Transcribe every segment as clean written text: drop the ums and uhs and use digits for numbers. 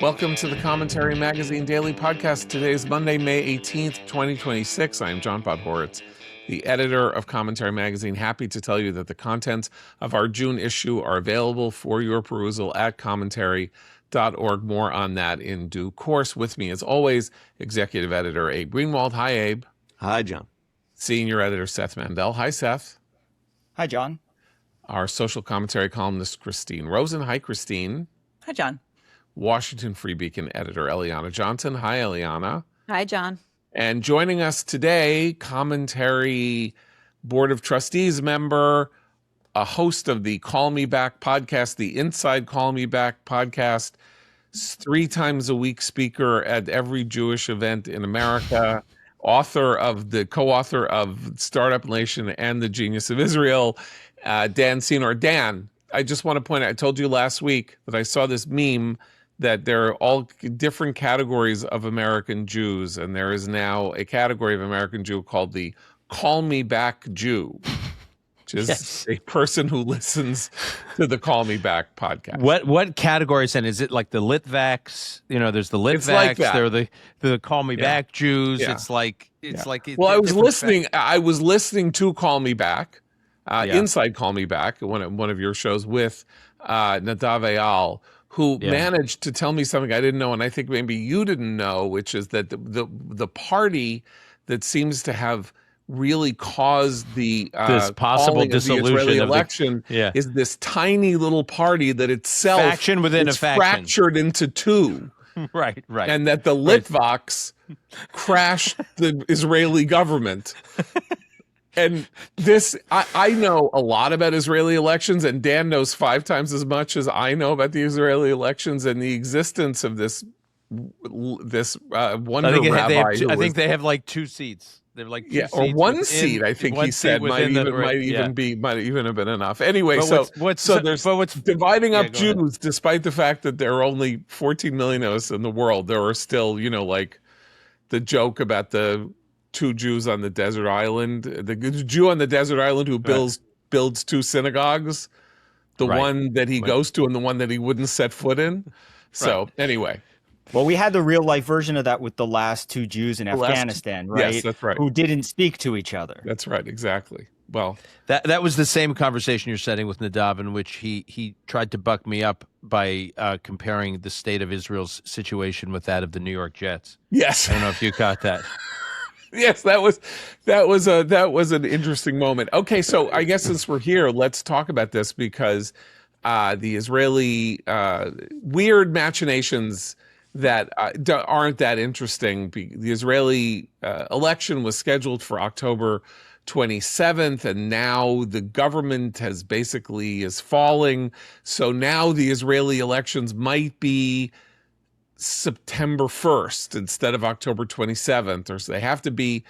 Welcome to the Commentary Magazine Daily Podcast. Today is Monday, May 18th, 2026. I am John Podhoretz, the editor of Commentary Magazine. Happy to tell you that the contents of our June issue are available for your perusal at commentary.org. More on that in due course. With me, as always, executive editor Abe Greenwald. Hi, Abe. Hi, John. Senior editor Seth Mandel. Hi, Seth. Hi, John. Our social commentary columnist Christine Rosen. Hi, Christine. Hi, John. Washington Free Beacon editor Eliana Johnson. Hi, Eliana. Hi, John. And joining us today, Commentary Board of Trustees member, a host of the Call Me Back podcast, the Inside Call Me Back podcast, 3 times a week speaker at every Jewish event in America, co-author of Startup Nation and The Genius of Israel, Dan Senor. Dan, I just want to point out, I told you last week that I saw this meme that there are all different categories of American Jews, and there is now a category of American Jew called the Call Me Back Jew, which is a person who listens to the Call Me Back podcast. What categories then? Is it like the Litvaks? You know, there's the Litvaks, like there are the Call Me Back Jews. Yeah. It's like Well, I was listening to Call Me Back, Inside Call Me Back, one of your shows with Nadav Eyal, who managed to tell me something I didn't know, and I think maybe you didn't know, which is that the party that seems to have really caused the this possible dissolution of the Israeli of election is this tiny little party that itself faction within a faction, fractured into two. Right. And that the Litvaks crashed the Israeli government. And this, I know a lot about Israeli elections, and Dan knows 5 times as much as I know about the Israeli elections and the existence of this wonder rabbi. I think they have like 2 seats. They have like 2 seats. Or one seat. I think he said might even have been enough. Anyway, what's dividing up Jews, despite the fact that there are only 14 million of us in the world, there are still, like the joke about the 2 Jews on the desert island, the Jew on the desert island who builds 2 synagogues, the one that he goes to and the one that he wouldn't set foot in. So anyway. Well, we had the real life version of that with the last 2 Jews in Afghanistan, right? Yes, that's right. Who didn't speak to each other. That's right, exactly. Well, that was the same conversation you're setting with Nadav, in which he tried to buck me up by comparing the state of Israel's situation with that of the New York Jets. Yes. I don't know if you caught that. Yes, that was an interesting moment. Okay, so I guess since we're here, let's talk about this, because the Israeli weird machinations that aren't that interesting. The Israeli election was scheduled for October 27th, and now the government is falling. So now the Israeli elections might be September 1st instead of October 27th, or so they have to be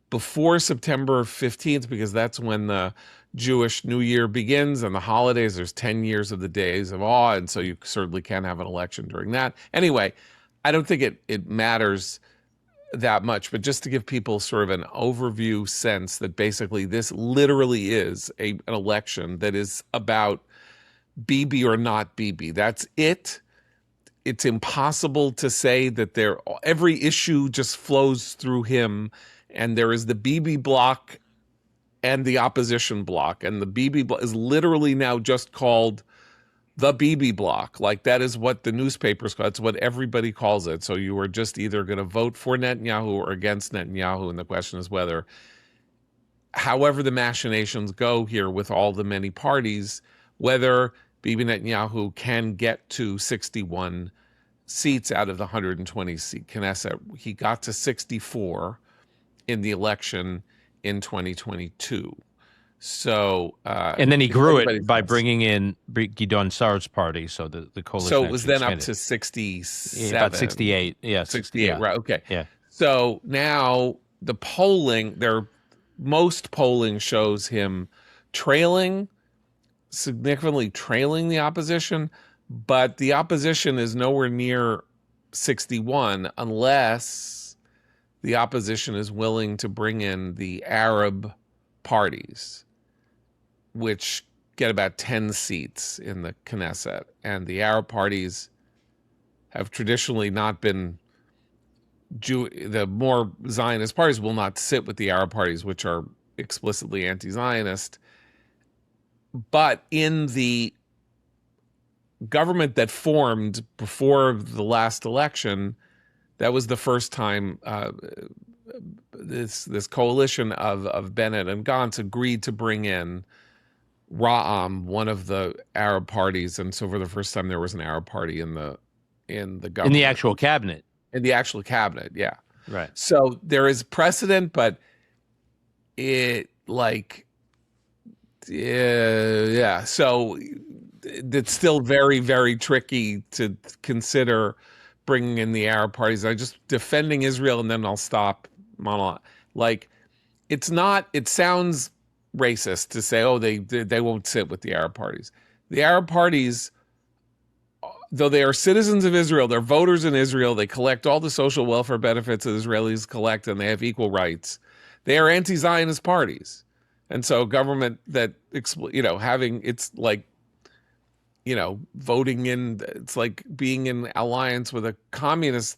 before September 15th, because that's when the Jewish New Year begins and the holidays. There's 10 years of the days of awe, and so you certainly can't have an election during that. Anyway, I don't think it matters that much, but just to give people sort of an overview sense that basically this literally is an election that is about Bibi or not Bibi. That's it. It's impossible to say that every issue just flows through him, and there is the Bibi block and the opposition block, and the Bibi block is literally now just called the Bibi block. Like, that is what the newspapers call it. That's what everybody calls it. So you are just either going to vote for Netanyahu or against Netanyahu, and the question is whether, however the machinations go here with all the many parties, whether Bibi Netanyahu can get to 61 seats out of the 120-seat Knesset. He got to 64 in the election in 2022. So, and then he grew it by bringing in Gideon Sa'ar's party, so the coalition. So it was then up to 67, about 68. Yeah, 68. Right. Okay. Yeah. So now the most polling shows him significantly trailing the opposition, but the opposition is nowhere near 61 unless the opposition is willing to bring in the Arab parties, which get about 10 seats in the Knesset. And the Arab parties have traditionally not been the more Zionist parties will not sit with the Arab parties, which are explicitly anti-Zionist. But in the government that formed before the last election, that was the first time this coalition of Bennett and Gantz agreed to bring in Ra'am, one of the Arab parties, and so for the first time there was an Arab party in the government, in the actual cabinet. In the actual cabinet, yeah. Right. So there is precedent, but it yeah. So it's still very, very tricky to consider bringing in the Arab parties. I just defending Israel, and then I'll stop monologue. Like, it's not. It sounds racist to say, oh, they won't sit with the Arab parties. The Arab parties, though they are citizens of Israel, they're voters in Israel, they collect all the social welfare benefits that Israelis collect, and they have equal rights. They are anti-Zionist parties. And so government that, having, it's like, voting in, it's like being in alliance with a communist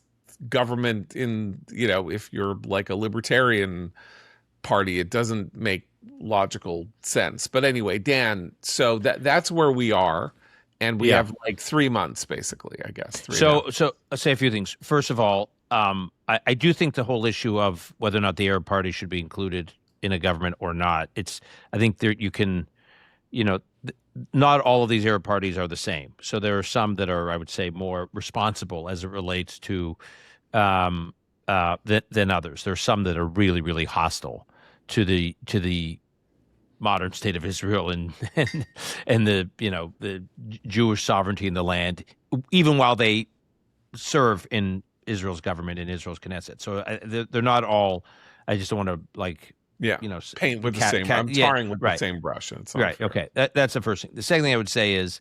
government in, if you're like a libertarian party, it doesn't make logical sense. But anyway, Dan, so that's where we are. And we have like 3 months, basically, I guess. So I'll say a few things. First of all, I do think the whole issue of whether or not the Arab party should be included in a government or not, I think there you can, not all of these Arab parties are the same. So there are some that are, I would say, more responsible as it relates to than others. There are some that are really, really hostile to the modern state of Israel and the Jewish sovereignty in the land, even while they serve in Israel's government and Israel's Knesset. So they're not all. I just don't want to paint with the same. I'm tarring with the same brush. It's right. Fair. Okay. That's the first thing. The second thing I would say is,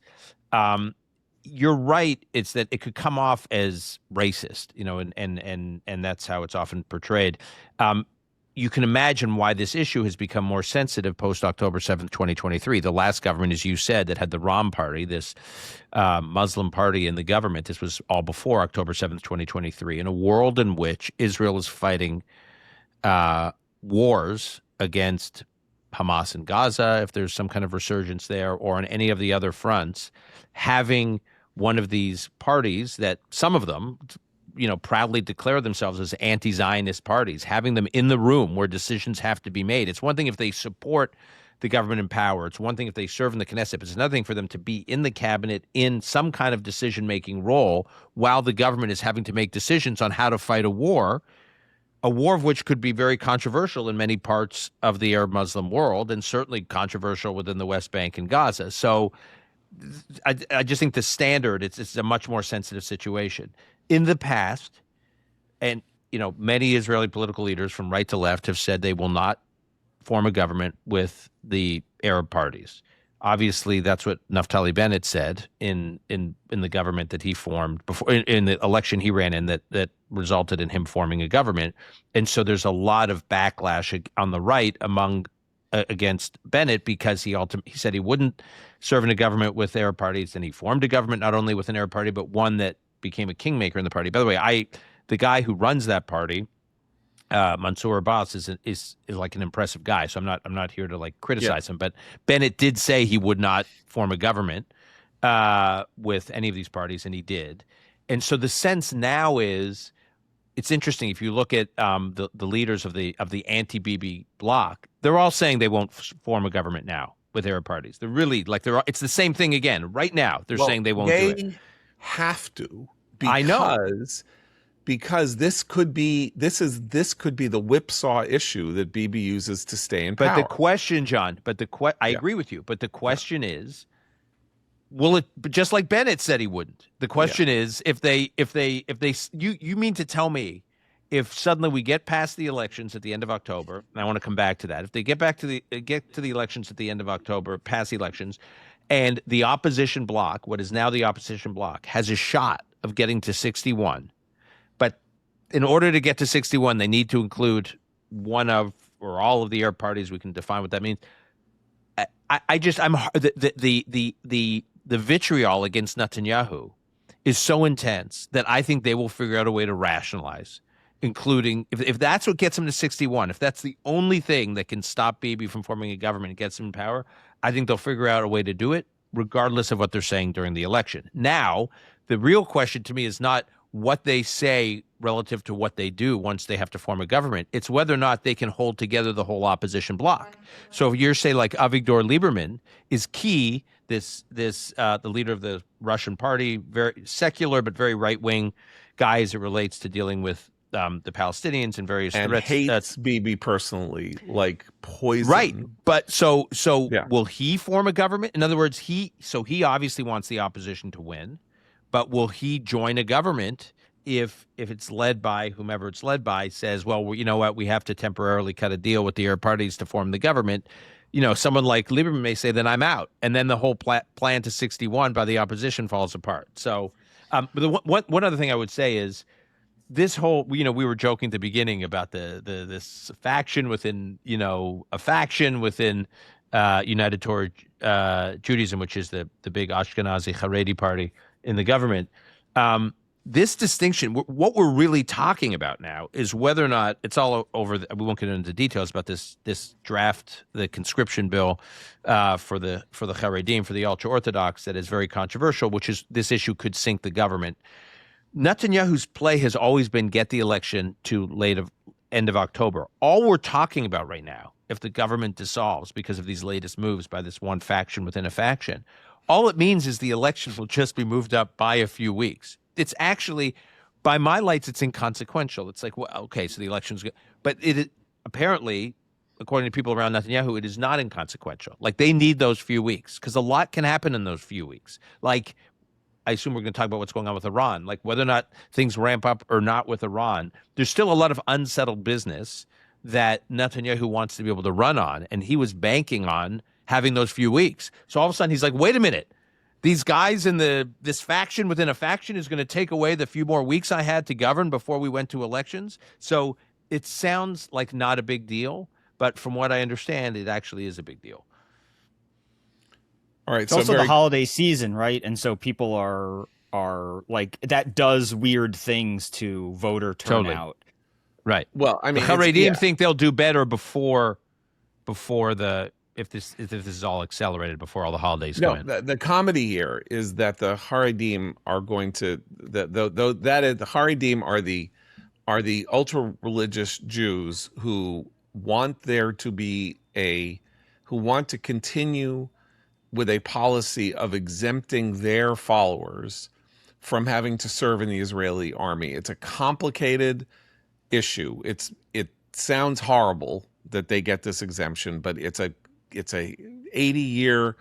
you're right. It's that it could come off as racist, and that's how it's often portrayed. You can imagine why this issue has become more sensitive post October 7th, 2023. The last government, as you said, that had the Ram party, this Muslim party in the government, this was all before October 7th, 2023, in a world in which Israel is fighting wars against Hamas in Gaza, if there's some kind of resurgence there, or on any of the other fronts, having one of these parties that some of them proudly declare themselves as anti-Zionist parties, having them in the room where decisions have to be made. It's one thing if they support the government in power. It's one thing if they serve in the Knesset. It's another thing for them to be in the cabinet in some kind of decision-making role while the government is having to make decisions on how to fight a war of which could be very controversial in many parts of the Arab Muslim world, and certainly controversial within the West Bank and Gaza. So I just think the standard, it's a much more sensitive situation. In the past, and many Israeli political leaders from right to left have said they will not form a government with the Arab parties. Obviously, that's what Naftali Bennett said in the government that he formed before, in the election he ran in, that resulted in him forming a government. And so there's a lot of backlash on the right against Bennett because he said he wouldn't serve in a government with Arab parties, and he formed a government not only with an Arab party but one that became a kingmaker in the party. By the way, the guy who runs that party, Mansour Abbas, is like an impressive guy. So I'm not here to criticize him, but Bennett did say he would not form a government with any of these parties, and he did. And so the sense now is, it's interesting if you look at the leaders of the anti-Bibi bloc, they're all saying they won't form a government now with Arab parties. They're really it's the same thing again right now. They're saying they won't do it. They have to. I know. Because this could be the whipsaw issue that Bibi uses to stay in power. But the question, John, I agree with you. But the question is, will it? Just like Bennett said he wouldn't. The question is, if they, you mean to tell me, if suddenly we get past the elections at the end of October, and I want to come back to that, if they get to the elections at the end of October, past the elections, and the opposition bloc, what is now the opposition bloc, has a shot of getting to 61. But in order to get to 61, they need to include one of or all of the Arab parties. We can define what that means. The vitriol against Netanyahu is so intense that I think they will figure out a way to rationalize, including if that's what gets them to 61, if that's the only thing that can stop Bibi from forming a government and gets him in power, I think they'll figure out a way to do it, regardless of what they're saying during the election. Now, the real question to me is not what they say relative to what they do once they have to form a government. It's whether or not they can hold together the whole opposition bloc. So if you're, say, like Avigdor Lieberman is key, the leader of the Russian party, very secular but very right-wing guy as it relates to dealing with the Palestinians and various and threats. Hates Bibi personally, like poison. Right, but so Yeah. will he form a government? In other words, he obviously wants the opposition to win, but will he join a government if it's led by whomever it's led by says, well, you know what, we have to temporarily cut a deal with the Arab parties to form the government? You know, someone like Lieberman may say, then I'm out, and then the whole plan to 61 by the opposition falls apart. So, but one other thing I would say is, this whole, we were joking at the beginning about this faction within, a faction within United Torah Judaism, which is the big Ashkenazi Haredi party in the government. This distinction, what we're really talking about now is whether or not it's all over. We won't get into details about this draft, the conscription bill for the Haredim, for the ultra Orthodox, that is very controversial. Which is, this issue could sink the government. Netanyahu's play has always been get the election to end of October. All we're talking about right now, if the government dissolves because of these latest moves by this one faction within a faction, all it means is the elections will just be moved up by a few weeks. It's actually, by my lights, it's inconsequential. It's like, well, okay, so the election's good. But it apparently, according to people around Netanyahu, it is not inconsequential. Like, they need those few weeks because a lot can happen in those few weeks. Like, I assume we're going to talk about what's going on with Iran, like whether or not things ramp up or not with Iran. There's still a lot of unsettled business that Netanyahu wants to be able to run on, and he was banking on having those few weeks. So all of a sudden he's like, wait a minute, these guys in this faction within a faction is going to take away the few more weeks I had to govern before we went to elections. So it sounds like not a big deal, but from what I understand, it actually is a big deal. All right. It's So also the holiday season, right? And so people are like, that does weird things to voter turnout. Right. Well, I mean, the Haredim think they'll do better before if this is all accelerated before all the holidays come in. The comedy here is that the Haredim are going to the Haredim are the ultra religious Jews who want there to be who want to continue with a policy of exempting their followers from having to serve in the Israeli army. It's a complicated issue. It sounds horrible that they get this exemption, but it's a 80-year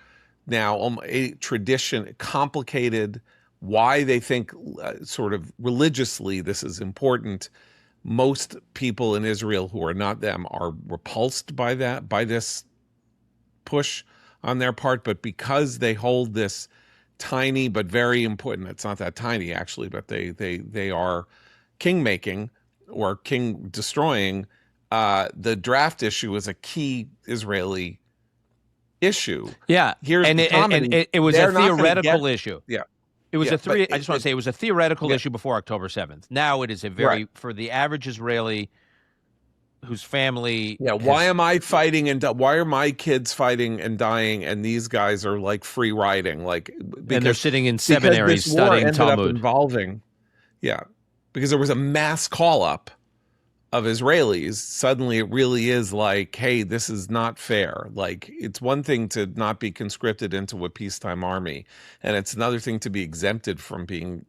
now a tradition, complicated. Why they think sort of religiously this is important. Most people in Israel who are not them are repulsed by this push on their part, but because they hold this tiny but very important, it's not that tiny actually, but they are king making or king destroying. The draft issue is a key Israeli issue. Yeah, here's and it was a theoretical issue. Yeah, it was I just want to say it was a theoretical issue before October 7th. Now it is a very for the average Israeli whose family. Yeah, why am I fighting and why are my kids fighting and dying and these guys are like free riding, like and they're sitting in seminaries studying Talmud. Because there was a mass call up of Israelis. Suddenly it really is like, hey, this is not fair. Like, it's one thing to not be conscripted into a peacetime army, and it's another thing to be exempted from being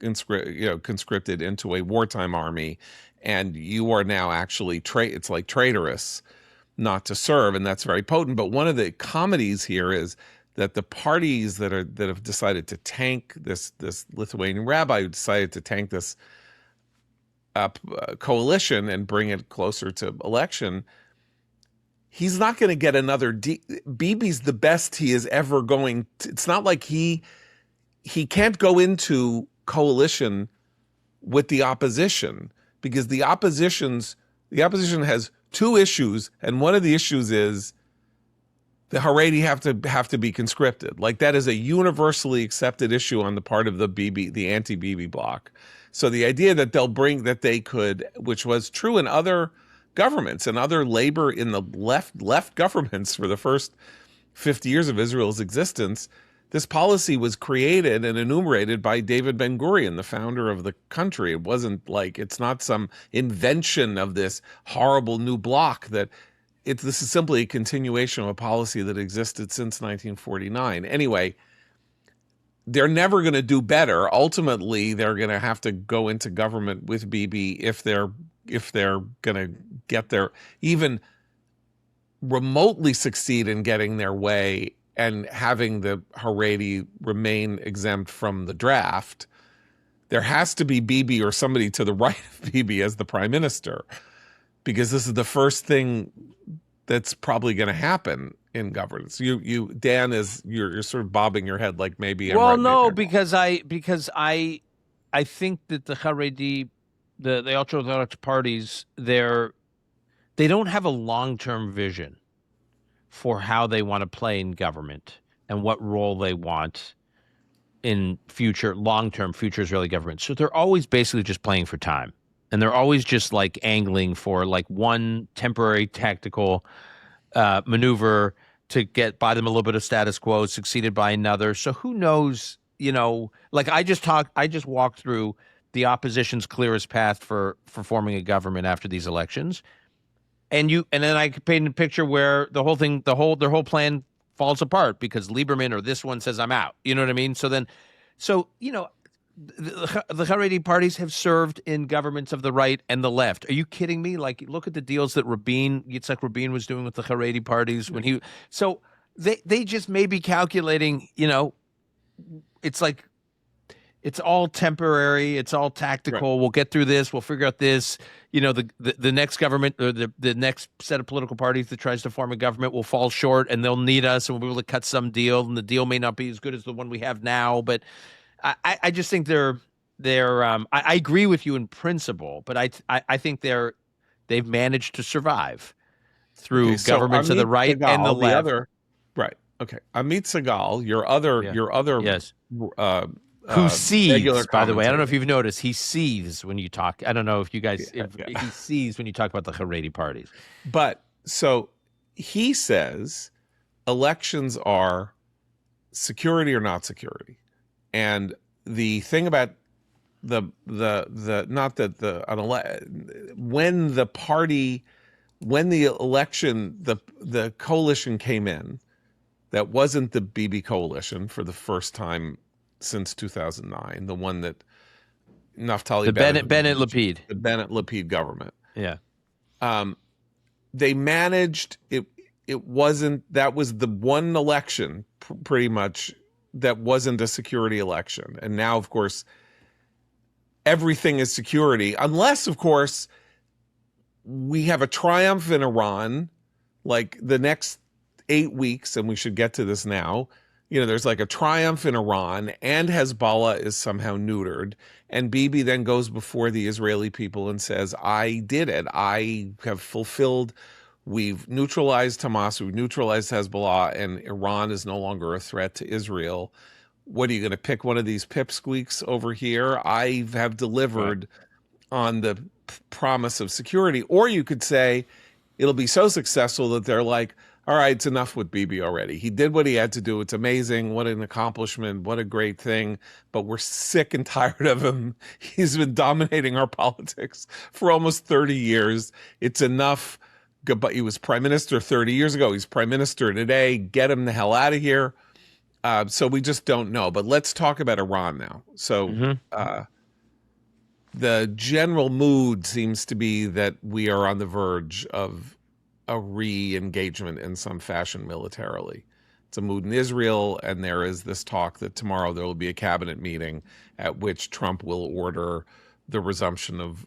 conscripted into a wartime army. And you are now actually it's like traitorous not to serve, and that's very potent. But one of the comedies here is that the parties that have decided to tank this Lithuanian rabbi who decided to tank this coalition and bring it closer to election, he's not going to get another. Bibi's the best he is ever going to. It's not like he can't go into coalition with the opposition. Because the opposition has two issues, and one of the issues is the Haredi have to be conscripted. Like that is a universally accepted issue on the part of the anti-Bibi bloc. So the idea that they could, which was true in other governments and other labor in the left governments for the first 50 years of Israel's existence, this policy was created and enumerated by David Ben-Gurion, the founder of the country. It wasn't like, it's not some invention of this horrible new bloc this is simply a continuation of a policy that existed since 1949. Anyway, they're never going to do better. Ultimately, they're going to have to go into government with Bibi if they're going to get their, even remotely succeed in getting their way and having the Haredi remain exempt from the draft. There has to be Bibi or somebody to the right of Bibi as the prime minister, because this is the first thing that's probably going to happen in governance. Dan, you're sort of bobbing your head like maybe I'm right, no, maybe because I think that the Haredi, the ultra-Orthodox parties, they don't have a long-term vision for how they want to play in government and what role they want in long-term future Israeli government. So they're always basically just playing for time. And they're always just like angling for like one temporary tactical maneuver to buy them a little bit of status quo, succeeded by another. So who knows, like I just walked through the opposition's clearest path for forming a government after these elections. And then I painted a picture where their whole plan falls apart because Lieberman or this one says I'm out. You know what I mean? So the Haredi parties have served in governments of the right and the left. Are you kidding me? Like, look at the deals that Yitzhak Rabin was doing with the Haredi parties when so they just may be calculating, it's like, it's all temporary. It's all tactical. Right. We'll get through this. We'll figure out this. The next government or the next set of political parties that tries to form a government will fall short and they'll need us and we'll be able to cut some deal. And the deal may not be as good as the one we have now, but I just think they're I agree with you in principle, but I think they've managed to survive through governments of the right and the left. Right. Okay. Amit Segal, your other yes. Who seethes, by the way. I don't know if you've noticed, he seethes when you talk. I don't know if you guys, he seethes when you talk about the Haredi parties. But so he says elections are security or not security. And the thing about when the election, the coalition came in, that wasn't the Bibi coalition for the first time since 2009, the one that Naftali Bennett Lapid, the Bennett Lapid government. Yeah. They managed it. It wasn't, that was the one election pretty much that wasn't a security election. And now, of course, everything is security, unless, of course, we have a triumph in Iran, like the next 8 weeks, and we should get to this now. There's like a triumph in Iran and Hezbollah is somehow neutered. And Bibi then goes before the Israeli people and says, I did it. I have fulfilled. We've neutralized Hamas, we've neutralized Hezbollah, and Iran is no longer a threat to Israel. What are you going to pick one of these pipsqueaks over here? I have delivered on the promise of security. Or you could say it'll be so successful that they're like, all right, it's enough with Bibi already. He did what he had to do. It's amazing. What an accomplishment. What a great thing. But we're sick and tired of him. He's been dominating our politics for almost 30 years. It's enough. But he was prime minister 30 years ago. He's prime minister today. Get him the hell out of here. So we just don't know. But let's talk about Iran now. So the general mood seems to be that we are on the verge of a re-engagement in some fashion militarily. It's a mood in Israel, and there is this talk that tomorrow there will be a cabinet meeting at which Trump will order the resumption of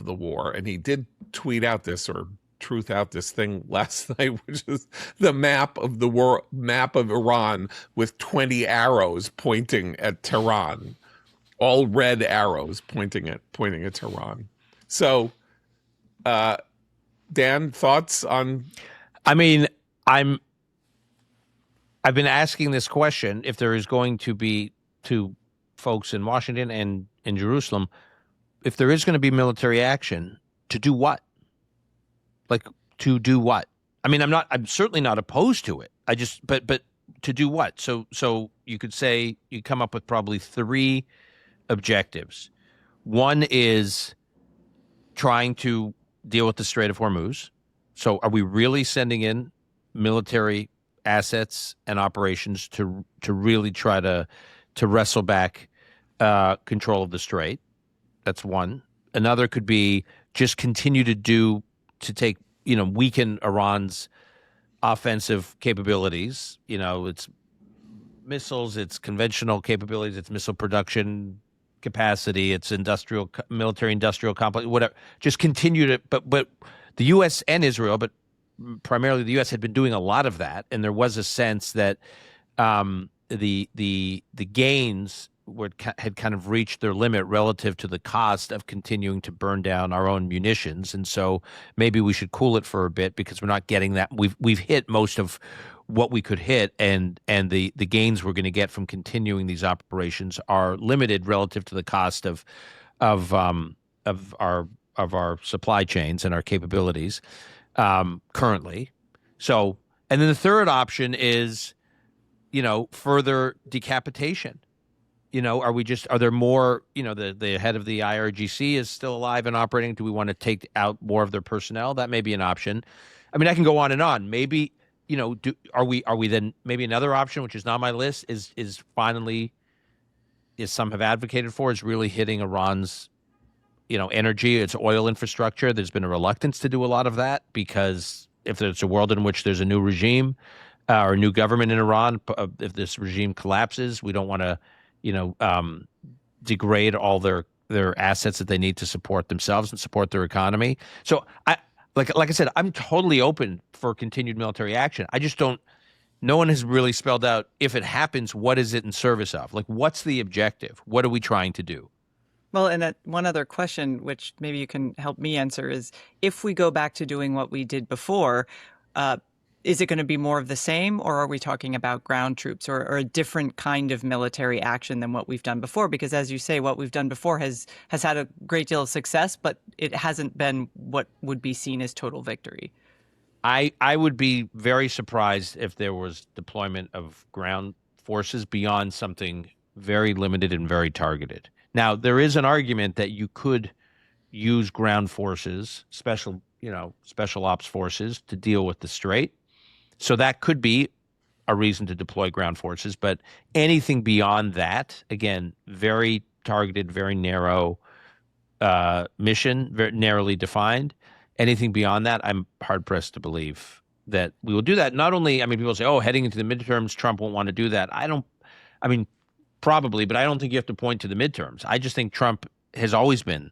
the war. And he did tweet out this or truth out this thing last night, which is the map of Iran with 20 arrows pointing at Tehran, all red arrows pointing at Tehran. So, Dan, thoughts on? I mean, I've been asking this question, if there is going to be, to folks in Washington and in Jerusalem, if there is going to be military action, to do what? Like, to do what? I mean, I'm certainly not opposed to it. But to do what? So you could say, you come up with probably 3 objectives. One is trying to deal with the Strait of Hormuz. So are we really sending in military assets and operations to really try to wrestle back control of the Strait? That's one. Another could be just continue to take, weaken Iran's offensive capabilities. It's missiles, it's conventional capabilities, it's missile production capacity, it's military industrial complex, whatever. Just continue to, but the U.S. and Israel, but primarily the U.S. had been doing a lot of that, and there was a sense that the gains had kind of reached their limit relative to the cost of continuing to burn down our own munitions, and so maybe we should cool it for a bit because we're not getting that. We've hit most of what we could hit, and the gains we're going to get from continuing these operations are limited relative to the cost of our supply chains and our capabilities currently. So, and then the third option is, further decapitation. Are there more, the head of the IRGC is still alive and operating. Do we want to take out more of their personnel? That may be an option. I mean, I can go on and on. Maybe, are we then, maybe another option, which is not on my list, is finally, is some have advocated for, is really hitting Iran's, energy, its oil infrastructure. There's been a reluctance to do a lot of that because if there's a world in which there's a new regime or a new government in Iran, if this regime collapses, we don't want to, degrade all their assets that they need to support themselves and support their economy. So like I said, I'm totally open for continued military action. I just don't. No one has really spelled out, if it happens, what is it in service of? Like, what's the objective? What are we trying to do? Well, and one other question, which maybe you can help me answer, is if we go back to doing what we did before, is it going to be more of the same, or are we talking about ground troops or a different kind of military action than what we've done before? Because as you say, what we've done before has had a great deal of success, but it hasn't been what would be seen as total victory. I would be very surprised if there was deployment of ground forces beyond something very limited and very targeted. Now, there is an argument that you could use ground forces, special ops forces, to deal with the Strait. So that could be a reason to deploy ground forces. But anything beyond that, again, very targeted, very narrow mission, very narrowly defined. Anything beyond that, I'm hard-pressed to believe that we will do that. Not only, people say, heading into the midterms, Trump won't want to do that. Probably, but I don't think you have to point to the midterms. I just think Trump has always been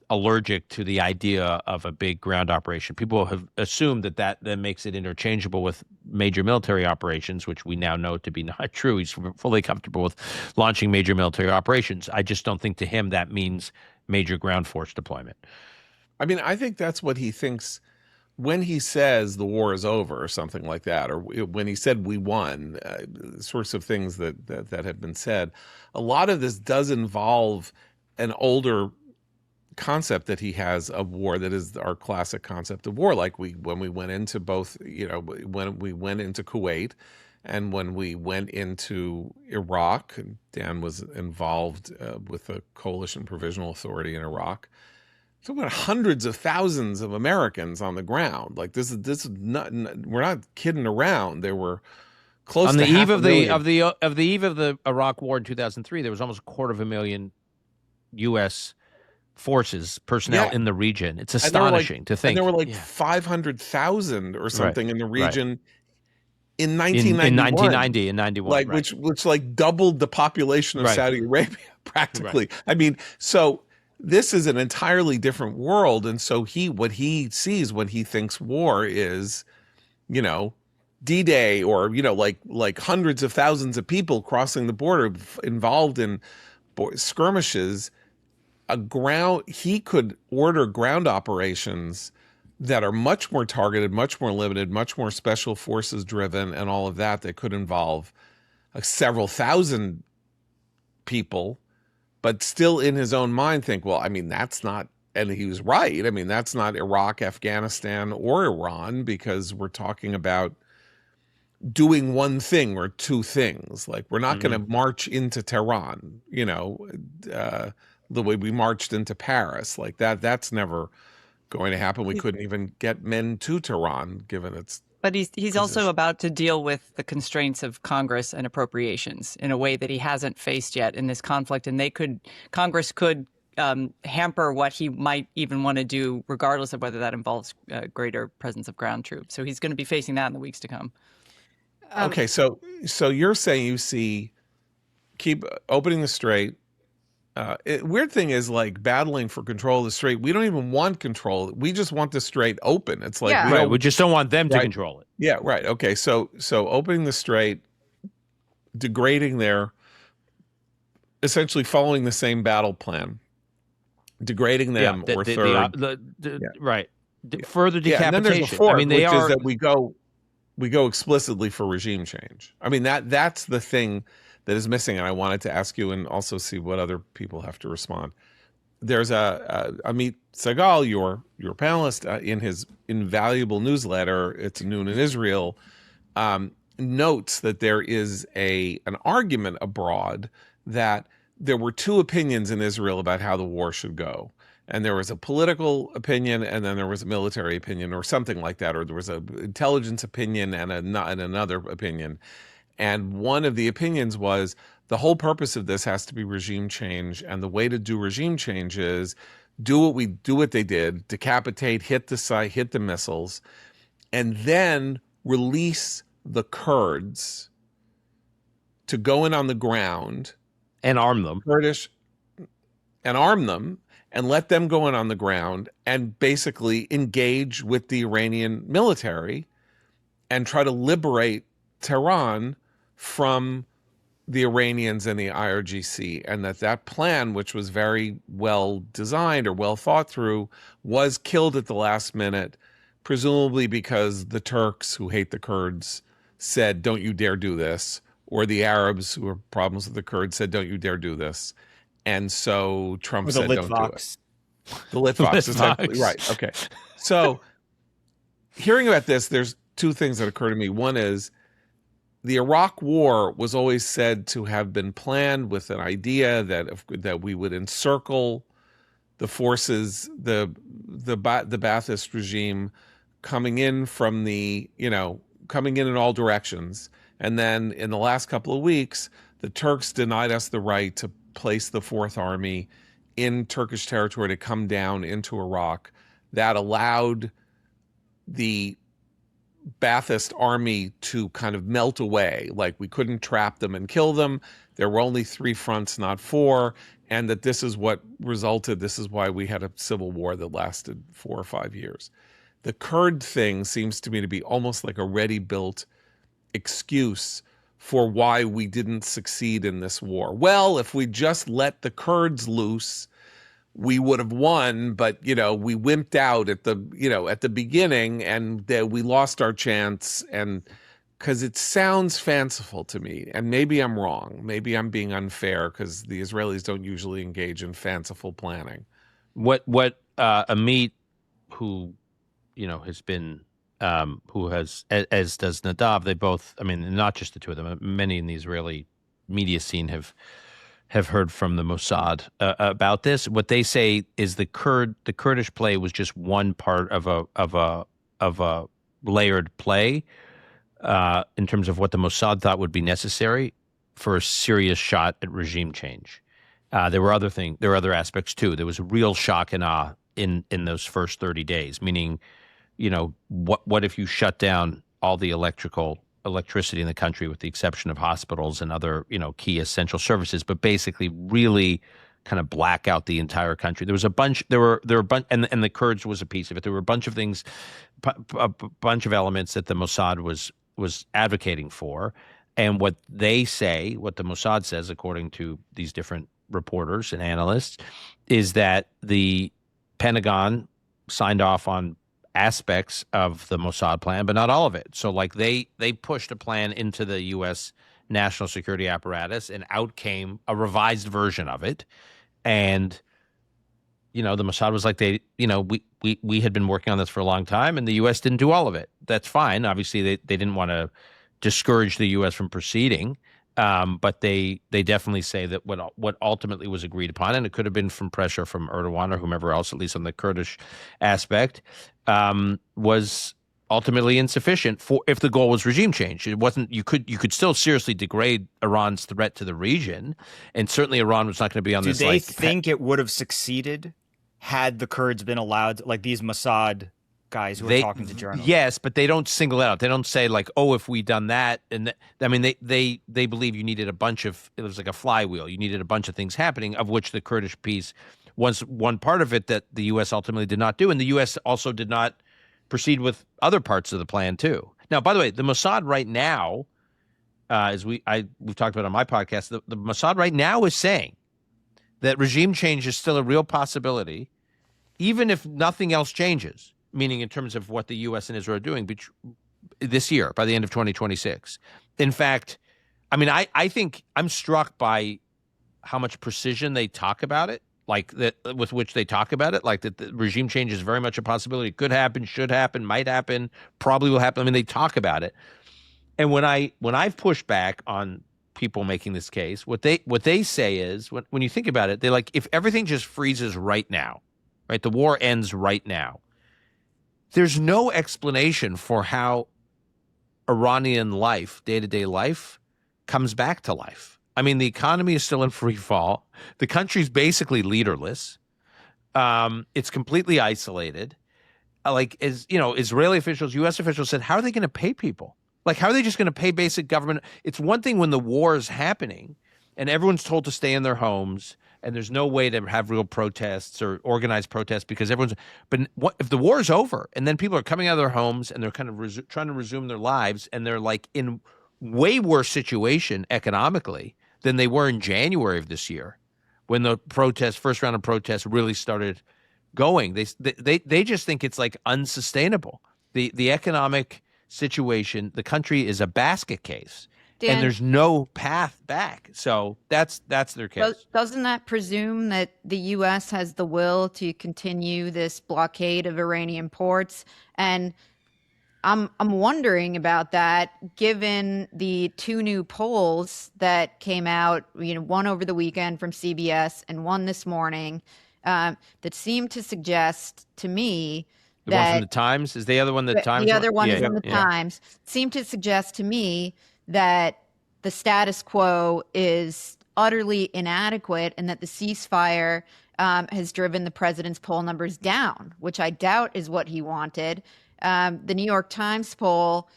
allergic to the idea of a big ground operation. People have assumed that then makes it interchangeable with major military operations, which we now know to be not true. He's fully comfortable with launching major military operations. I just don't think to him that means major ground force deployment. I think that's what he thinks when he says the war is over or something like that, or when he said we won, sorts of things that have been said. A lot of this does involve an older concept that he has of war that is our classic concept of war, like when we went into both, when we went into Kuwait and when we went into Iraq. And Dan was involved with the Coalition Provisional Authority in Iraq. So about hundreds of thousands of Americans on the ground. Like this is not, we're not kidding around. There were close on to the eve of the eve of the Iraq War in 2003. There was almost 250,000 U.S. forces personnel in the region. It's astonishing to think. And there were 500,000 or something in the region in 1991. In 1990 and 91, which doubled the population of Saudi Arabia practically. So this is an entirely different world, and so what he sees when he thinks war is, D-Day, or like hundreds of thousands of people crossing the border involved in skirmishes. He could order ground operations that are much more targeted, much more limited, much more special forces driven, and all of that could involve several thousand people, but still in his own mind think, well, I mean, that's not, and he was right. I mean, that's not Iraq, Afghanistan, or Iran, because we're talking about doing one thing or two things. Like, we're not going to march into Tehran, the way we marched into Paris. Like that's never going to happen. We couldn't even get men to Tehran, given its But he's position. also about to deal with the constraints of Congress and appropriations in a way that he hasn't faced yet in this conflict, and Congress could hamper what he might even want to do, regardless of whether that involves greater presence of ground troops. So he's going to be facing that in the weeks to come. Okay, so you're saying you see keep opening the strait. Weird thing is, like, battling for control of the strait. We don't even want control. We just want the strait open. It's like, right. We just don't want them to control it. Yeah, right. Okay, so opening the strait, degrading essentially following the same battle plan, degrading them, or third, right. Further decapitation. And then there's a fourth, I mean, is that we go explicitly for regime change. I mean, that's the thing that is missing, and I wanted to ask you and also see what other people have to respond. There's Amit Segal, your panelist, in his invaluable newsletter, It's Noon in Israel, notes that there is an argument abroad that there were two opinions in Israel about how the war should go. And there was a political opinion, and then there was a military opinion, or something like that, or there was an intelligence opinion and another opinion. And one of the opinions was the whole purpose of this has to be regime change, and the way to do regime change is do what they did, decapitate, hit the site, hit the missiles, and then release the Kurds to go in on the ground and arm them. And arm them. And let them go in on the ground and basically engage with the Iranian military and try to liberate Tehran from the Iranians and the IRGC. And that plan, which was very well designed or well thought through, was killed at the last minute, presumably because the Turks, who hate the Kurds, said, don't you dare do this. Or the Arabs, who have problems with the Kurds, said, don't you dare do this. And so Trump said, don't do it. The Litvox, essentially. Right. Okay. So hearing about this, there's two things that occur to me. One is the Iraq War was always said to have been planned with an idea that we would encircle the forces, the Ba'athist regime coming in from coming in all directions. And then in the last couple of weeks, the Turks denied us the right to place the Fourth Army in Turkish territory to come down into Iraq. That allowed the Ba'athist army to kind of melt away. Like, we couldn't trap them and kill them. There were only 3 fronts, not 4. And that this is what resulted. This is why we had a civil war that lasted 4 or 5 years. The Kurd thing seems to me to be almost like a ready-built excuse for why we didn't succeed in this war. Well, if we just let the Kurds loose, we would have won, but we wimped out at the beginning, and we lost our chance. And because it sounds fanciful to me, and maybe I'm wrong, maybe I'm being unfair, because the Israelis don't usually engage in fanciful planning. What Amit, who has been who has, as does Nadav, they both, I mean, not just the two of them, many in the Israeli media scene have heard from the Mossad about this. What they say is the Kurdish play was just one part of a layered play in terms of what the Mossad thought would be necessary for a serious shot at regime change. There were other aspects too. There was a real shock and awe in those first 30 days, meaning, what if you shut down all the electricity in the country, with the exception of hospitals and other, key essential services, but basically really kind of black out the entire country. There was a bunch, and the Kurds was a piece of it. There were a bunch of things, a bunch of elements that the Mossad was advocating for. And what they say, what the Mossad says, according to these different reporters and analysts, is that the Pentagon signed off on aspects of the Mossad plan, but not all of it. So like they pushed a plan into the U.S. national security apparatus, and out came a revised version of it. And the Mossad was like, we had been working on this for a long time, and the U.S. didn't do all of it. That's fine. Obviously, they didn't want to discourage the U.S. from proceeding, but they definitely say that what ultimately was agreed upon, and it could have been from pressure from Erdogan or whomever else, at least on the Kurdish aspect, was ultimately insufficient for if the goal was regime change. It wasn't. You could still seriously degrade Iran's threat to the region, and certainly Iran was not going to be on this. Do they think it would have succeeded had the Kurds been allowed, like these Mossad guys who are talking to journalists? Yes, but they don't single it out. They don't say like, oh, if we done that, and I mean, they believe you needed a bunch of. It was like a flywheel. You needed a bunch of things happening, of which the Kurdish piece was one part of it that the U.S. ultimately did not do, and the U.S. also did not proceed with other parts of the plan too. Now, by the way, the Mossad right now, as we've talked about on my podcast, the Mossad right now is saying that regime change is still a real possibility, even if nothing else changes, meaning in terms of what the U.S. and Israel are doing this year, by the end of 2026. In fact, I mean, I think I'm struck by how much precision they talk about it, like that with which they talk about it, like that the regime change is very much a possibility. It could happen, should happen, might happen, probably will happen. I mean, they talk about it. And when I've pushed back on people making this case, what they say is, when you think about it, they're like, if everything just freezes right now, right, the war ends right now, there's no explanation for how Iranian life, day-to-day life, comes back to life. I mean, the economy is still in free fall. The country's basically leaderless. It's completely isolated. Israeli officials, U.S. officials said, how are they going to pay people? Like, how are they just going to pay basic government? It's one thing when the war is happening and everyone's told to stay in their homes and there's no way to have real protests or organized protests because but if the war is over and then people are coming out of their homes and they're kind of trying to resume their lives and they're like in way worse situation economically than they were in January of this year when the first round of protests really started going. They just think it's like unsustainable. The economic situation, the country is a basket case, Dan, and there's no path back. So that's their case. Doesn't that presume that the U.S. has the will to continue this blockade of Iranian ports? And I'm wondering about that, given the two new polls that came out, one over the weekend from CBS and one this morning, that seem to suggest to me the one from the Times is the other one. The Times. The other one is from the Times. Seem to suggest to me that the status quo is utterly inadequate, and that the ceasefire has driven the president's poll numbers down, which I doubt is what he wanted. The New York Times poll,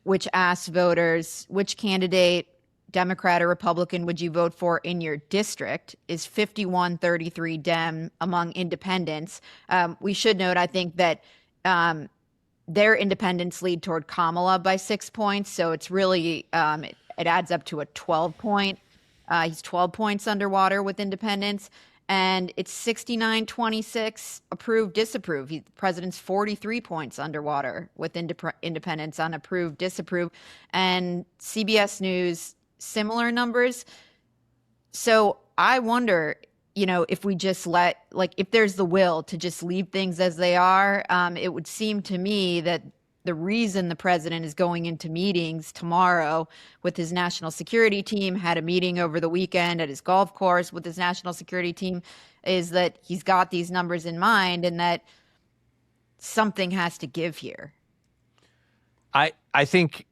which asked voters which candidate, Democrat or Republican, would you vote for in your district, is 51-33 Dem among independents. We should note, I think, that their independents lead toward Kamala by 6 points. So it's really, it adds up to a 12-point. He's 12 points underwater with independents. And it's 69-26 approve, disapprove. The president's 43 points underwater with independents on approve, disapprove. And CBS News, similar numbers. So I wonder, if we just if there's the will to just leave things as they are, it would seem to me that the reason the president is going into meetings tomorrow with his national security team, had a meeting over the weekend at his golf course with his national security team, is that he's got these numbers in mind and that something has to give here. I think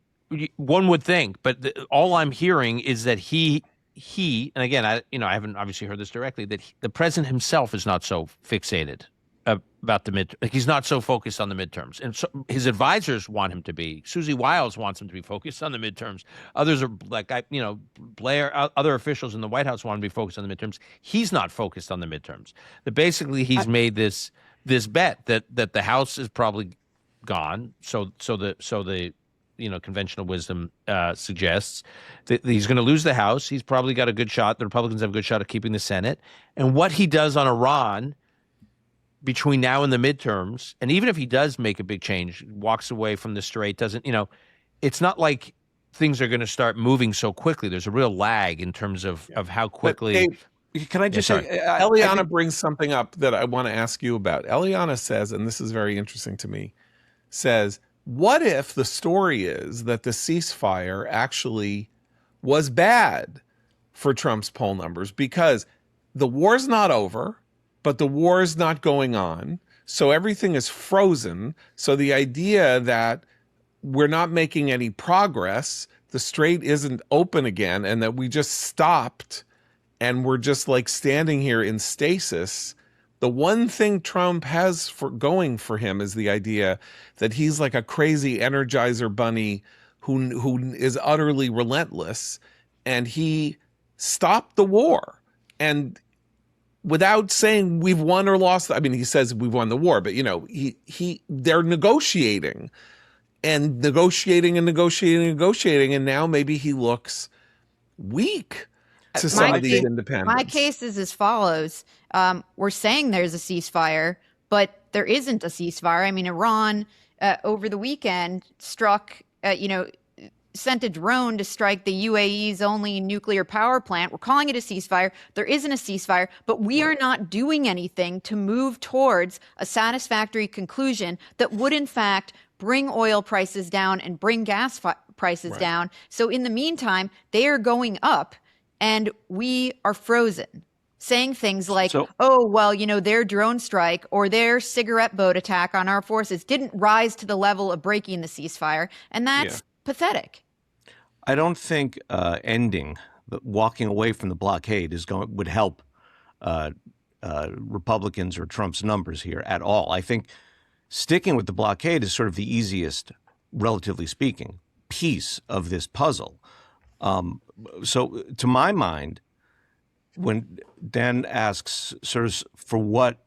one would think, but all I'm hearing is that he, and again, I haven't obviously heard this directly, that the president himself is not so fixated about the he's not so focused on the midterms, and so his advisors want him to be. Susie Wiles wants him to be focused on the midterms. Others are Blair, other officials in the White House want him to be focused on the midterms. He's not focused on the midterms. That basically he's made this bet that the House is probably gone. So the conventional wisdom suggests that he's going to lose the House. He's probably got a good shot. The Republicans have a good shot of keeping the Senate. And what he does on Iran between now and the midterms, and even if he does make a big change, walks away from the strait, doesn't, it's not like things are going to start moving so quickly. There's a real lag in terms of how quickly. Can I just Yeah, say, Eliana brings something up that I want to ask you about. Eliana says, and this is very interesting to me, says, what if the story is that the ceasefire actually was bad for Trump's poll numbers? Because the war's not over, but the war is not going on. So everything is frozen. So the idea that we're not making any progress, the strait isn't open again, and that we just stopped and we're just like standing here in stasis. The one thing Trump has for going for him is the idea that he's like a crazy Energizer bunny who is utterly relentless, and he stopped the war. And without saying we've won or lost, I mean, he says we've won the war, but they're negotiating and negotiating and negotiating and negotiating, and now maybe he looks weak to some of these independents. My case is as follows. We're saying there's a ceasefire, but there isn't a ceasefire. I mean, Iran over the weekend sent a drone to strike the UAE's only nuclear power plant. We're calling it a ceasefire. There isn't a ceasefire, but we are not doing anything to move towards a satisfactory conclusion that would, in fact, bring oil prices down and bring gas prices down. So in the meantime, they are going up and we are frozen, saying things like, their drone strike or their cigarette boat attack on our forces didn't rise to the level of breaking the ceasefire. And that's pathetic. I don't think walking away from the blockade would help Republicans or Trump's numbers here at all. I think sticking with the blockade is sort of the easiest, relatively speaking, piece of this puzzle. So to my mind, when Dan asks sort of for what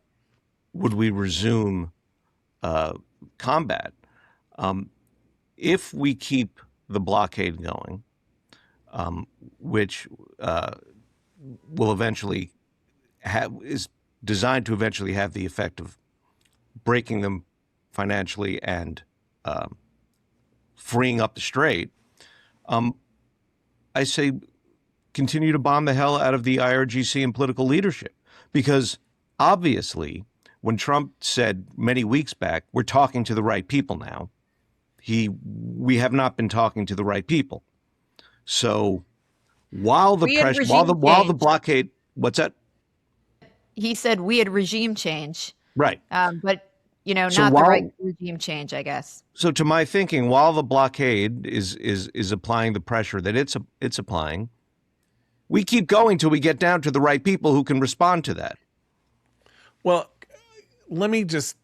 would we resume combat, if we keep the blockade going, which will eventually is designed to eventually have the effect of breaking them financially and freeing up the strait, I say continue to bomb the hell out of the IRGC and political leadership. Because obviously, when Trump said many weeks back, we're talking to the right people now, we have not been talking to the right people. So while the pressure, while the blockade, what's that? He said we had regime change. Right. But not the right regime change, I guess. So to my thinking, while the blockade is applying the pressure that it's applying, we keep going till we get down to the right people who can respond to that. Well, let me just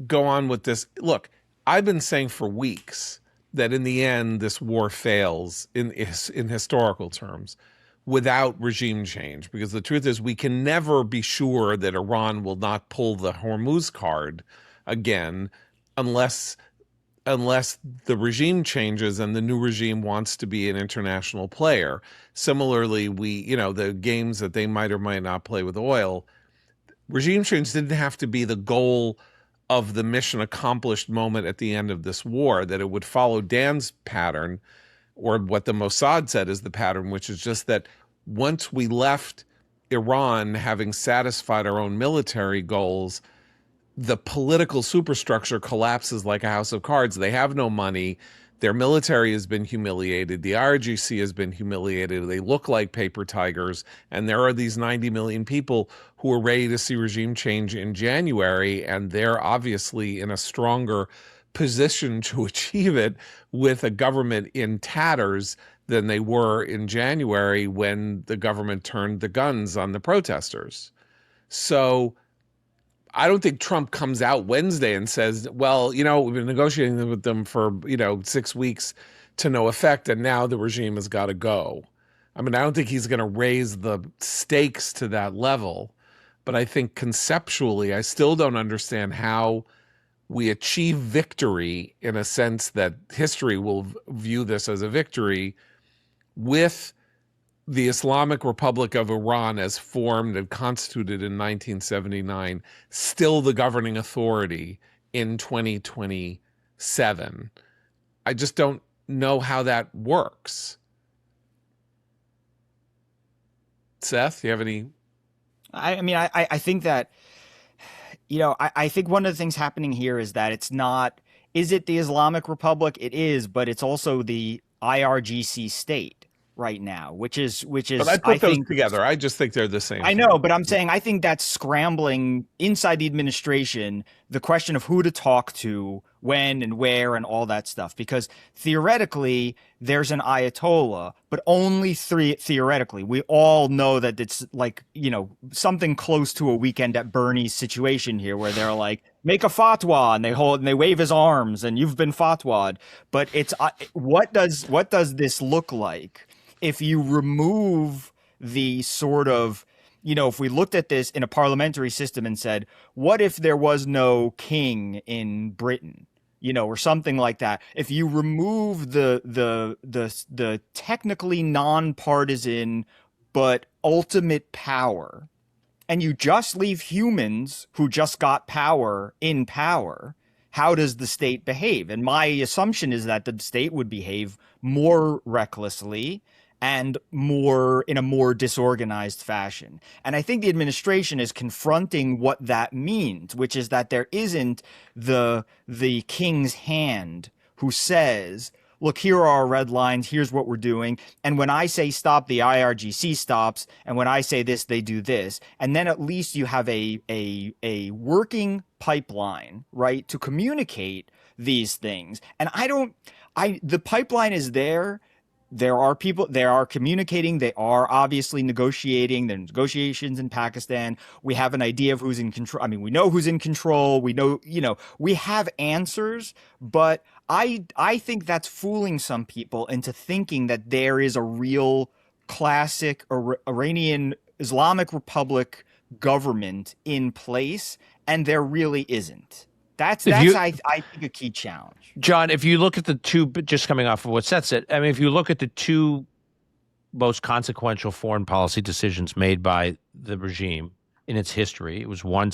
go on with this. Look, I've been saying for weeks that in the end, this war fails in historical terms without regime change, because the truth is we can never be sure that Iran will not pull the Hormuz card again unless the regime changes and the new regime wants to be an international player. Similarly, the games that they might or might not play with oil, regime change didn't have to be the goal of the mission accomplished moment at the end of this war, that it would follow Dan's pattern, or what the Mossad said is the pattern, which is just that once we left Iran having satisfied our own military goals, the political superstructure collapses like a house of cards. They have no money. Their military has been humiliated. The IRGC has been humiliated. They look like paper tigers. And there are these 90 million people who are ready to see regime change in January. And they're obviously in a stronger position to achieve it with a government in tatters than they were in January when the government turned the guns on the protesters. So I don't think Trump comes out Wednesday and says, well, we've been negotiating with them for, 6 weeks to no effect, and now the regime has got to go. I mean, I don't think he's going to raise the stakes to that level, but I think conceptually, I still don't understand how we achieve victory in a sense that history will view this as a victory with the Islamic Republic of Iran, as formed and constituted in 1979, still the governing authority in 2027? I just don't know how that works. Seth, you have any? I mean, I think that, I think one of the things happening here is that it's not, is it the Islamic Republic? It is, but it's also the IRGC state right now, which is. But I put those together. I just think they're the same. I know, but I'm saying I think that's scrambling inside the administration, the question of who to talk to, when and where and all that stuff. Because theoretically, there's an Ayatollah, but only theoretically. We all know that it's like, something close to a Weekend at Bernie's situation here, where they're like, make a fatwa, and they wave his arms, and you've been fatwa'd. But it's what does this look like if you remove the sort of, if we looked at this in a parliamentary system and said, what if there was no king in Britain, or something like that? If you remove the technically nonpartisan but ultimate power, and you just leave humans who just got power in power, how does the state behave? And my assumption is that the state would behave more recklessly and in a more disorganized fashion. And I think the administration is confronting what that means, which is that there isn't the king's hand who says, look, here are our red lines, here's what we're doing, and when I say stop, the IRGC stops, and when I say this, they do this. And then at least you have a working pipeline, right, to communicate these things. And the pipeline is there. There are people, they are communicating, they are obviously negotiating. There are negotiations in Pakistan. We have an idea of who's in control. I mean, we know who's in control. We know, we have answers, but I think that's fooling some people into thinking that there is a real classic Iranian Islamic Republic government in place, and there really isn't. That's I think a key challenge. John, if you look at the two, just coming off of what Seth said, I mean, if you look at the two most consequential foreign policy decisions made by the regime in its history, it was one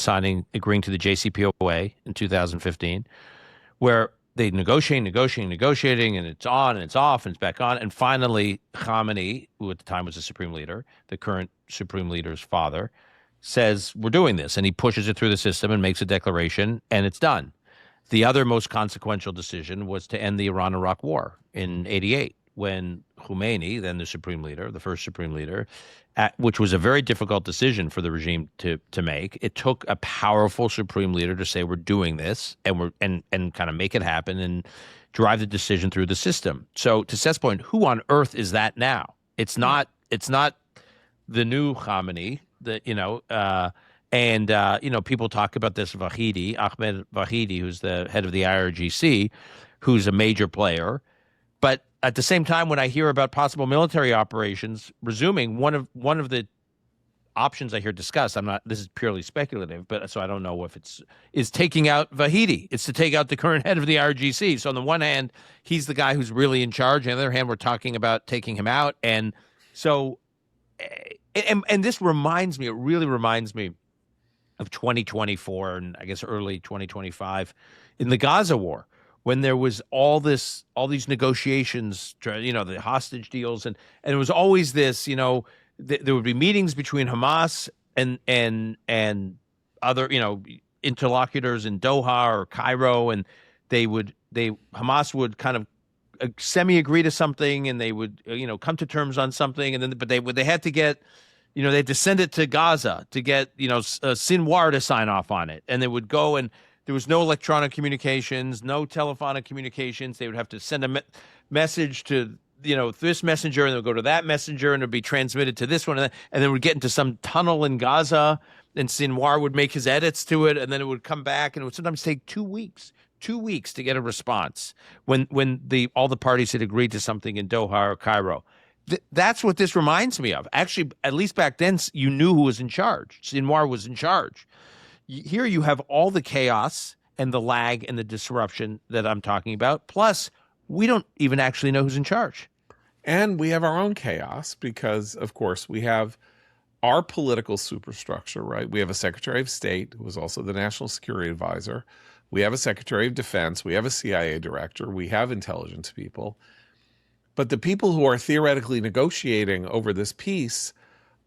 agreeing to the JCPOA in 2015, where they negotiating, and it's on and it's off and it's back on. And finally, Khamenei, who at the time was the supreme leader, the current supreme leader's father, says, we're doing this. And he pushes it through the system and makes a declaration, and it's done. The other most consequential decision was to end the Iran-Iraq war in 1988, when Khomeini, then the supreme leader, the first supreme leader, which was a very difficult decision for the regime to make. It took a powerful supreme leader to say, we're doing this, and kind of make it happen and drive the decision through the system. So to Seth's point, who on earth is that now? It's not the new Khamenei, people talk about this Ahmed Vahidi, who's the head of the IRGC, who's a major player. But at the same time, when I hear about possible military operations resuming, one of the options I hear discussed, this is purely speculative, but so I don't know if is taking out Vahidi. It's to take out the current head of the IRGC. So on the one hand, he's the guy who's really in charge. On the other hand, we're talking about taking him out. And so, and this really reminds me of 2024 and I guess early 2025 in the Gaza war, when there was all these negotiations, the hostage deals, and it was always this, there would be meetings between Hamas and other, interlocutors in Doha or Cairo, and Hamas would kind of semi-agree to something, and they would, come to terms on something, and then they had to get, they had to send it to Gaza to get, Sinwar to sign off on it. And they would go, and there was no electronic communications, no telephonic communications. They would have to send a message to, this messenger, and it would go to that messenger, and it would be transmitted to this one. And then it would get into some tunnel in Gaza, and Sinwar would make his edits to it, and then it would come back, and it would sometimes take 2 weeks to get a response when all the parties had agreed to something in Doha or Cairo. That's what this reminds me of. Actually, at least back then, you knew who was in charge. Sinwar was in charge. Here you have all the chaos and the lag and the disruption that I'm talking about. Plus, we don't even actually know who's in charge. And we have our own chaos because, of course, we have our political superstructure, right? We have a Secretary of State who is also the National Security Advisor. We have a Secretary of Defense. We have a CIA director. We have intelligence people. But the people who are theoretically negotiating over this peace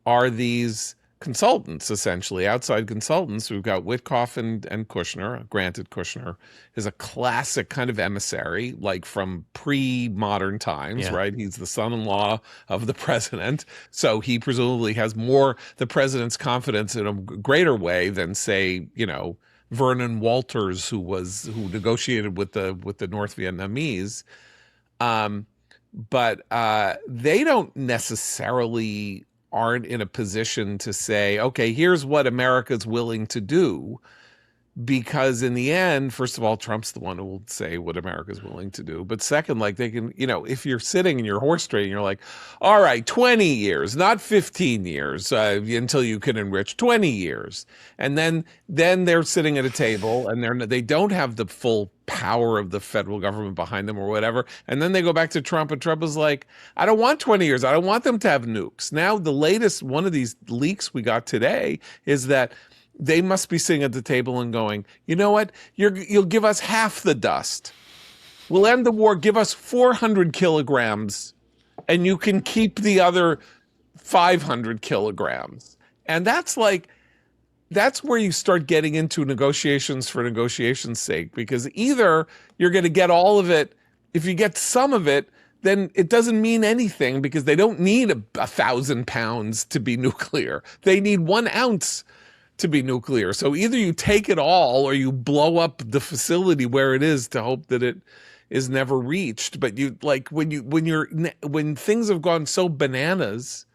are these consultants, essentially, outside consultants. We've got Witkoff and Kushner. Granted, Kushner is a classic kind of emissary, like from pre-modern times, right? He's the son-in-law of the president. So he presumably has more the president's confidence in a greater way than, say, Vernon Walters, who negotiated with the North Vietnamese. But they don't necessarily aren't in a position to say, okay, here's what America's willing to do. Because in the end, first of all, Trump's the one who will say what America's willing to do. But second, like they can, if you're sitting in your horse trade and you're like, all right, 20 years, not 15 years until you can enrich, 20 years. And then they're sitting at a table and they don't have the full power of the federal government behind them or whatever. And then they go back to Trump and Trump is like, I don't want 20 years. I don't want them to have nukes. Now, the latest one of these leaks we got today is that they must be sitting at the table and going, you know what? You'll give us half the dust. We'll end the war, give us 400 kilograms, and you can keep the other 500 kilograms. And that's where you start getting into negotiations for negotiation's sake, because either you're going to get all of it. If you get some of it, then it doesn't mean anything because they don't need 1,000 pounds to be nuclear. They need 1 ounce to be nuclear. So either you take it all or you blow up the facility where it is to hope that it is never reached. But when things have gone so bananas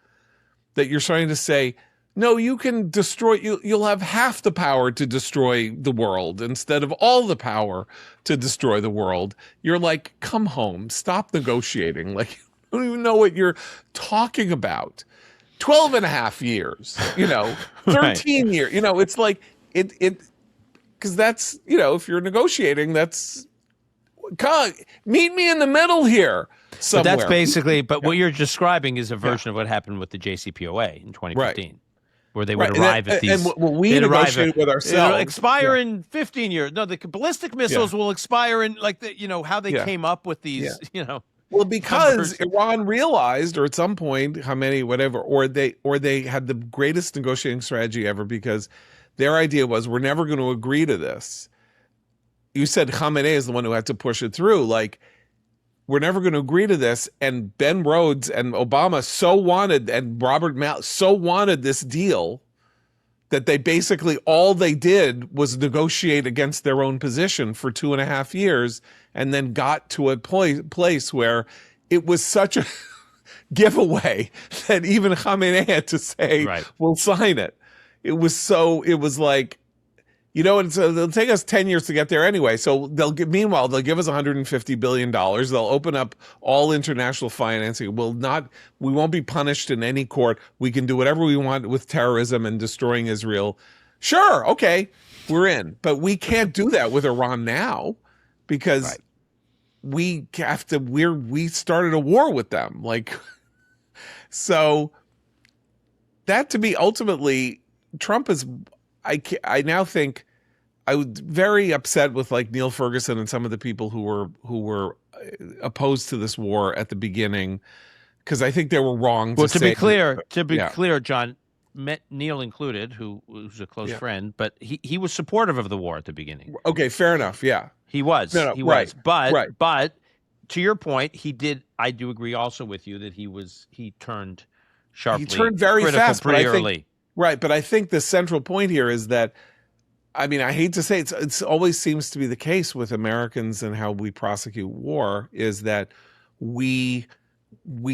that you're starting to say, no, you can destroy, you'll have half the power to destroy the world instead of all the power to destroy the world. You're like, come home, stop negotiating. Like, you don't even know what you're talking about. 12 and a half years, 13 years, it's like because that's, if you're negotiating, that's, meet me in the middle here somewhere. But that's basically, what you're describing is a version of what happened with the JCPOA in 2015. Where they would arrive at these. And we negotiated with ourselves. It'll expire in 15 years. No, the ballistic missiles will expire in how they came up with these, Well, because Iran realized, or at some point, how many, whatever, or they had the greatest negotiating strategy ever, because their idea was, we're never going to agree to this. You said Khamenei is the one who had to push it through. Like, we're never going to agree to this. And Ben Rhodes and Obama and Robert Mallett so wanted this deal that they basically, all they did was negotiate against their own position for 2.5 years, and then got to a place where it was such a giveaway that even Khamenei had to say, we'll sign it. It was like, it'll take us 10 years to get there anyway. So meanwhile, they'll give us $150 billion. They'll open up all international financing. We won't be punished in any court. We can do whatever we want with terrorism and destroying Israel. Sure. Okay. We're in, but we can't do that with Iran now because we started a war with them. So that, to me, ultimately, Trump is, I now think, I was very upset with Neil Ferguson and some of the people who were opposed to this war at the beginning, because I think they were wrong. To be clear, John, Neil included, who's a close friend, but he was supportive of the war at the beginning. Okay, fair enough. Yeah, he was. He was. But to your point, he did. I do agree also with you that he turned sharply. He turned very fast, pretty early. Right, but I think the central point here is that, I mean, I hate to say it's always seems to be the case with Americans and how we prosecute war, is that we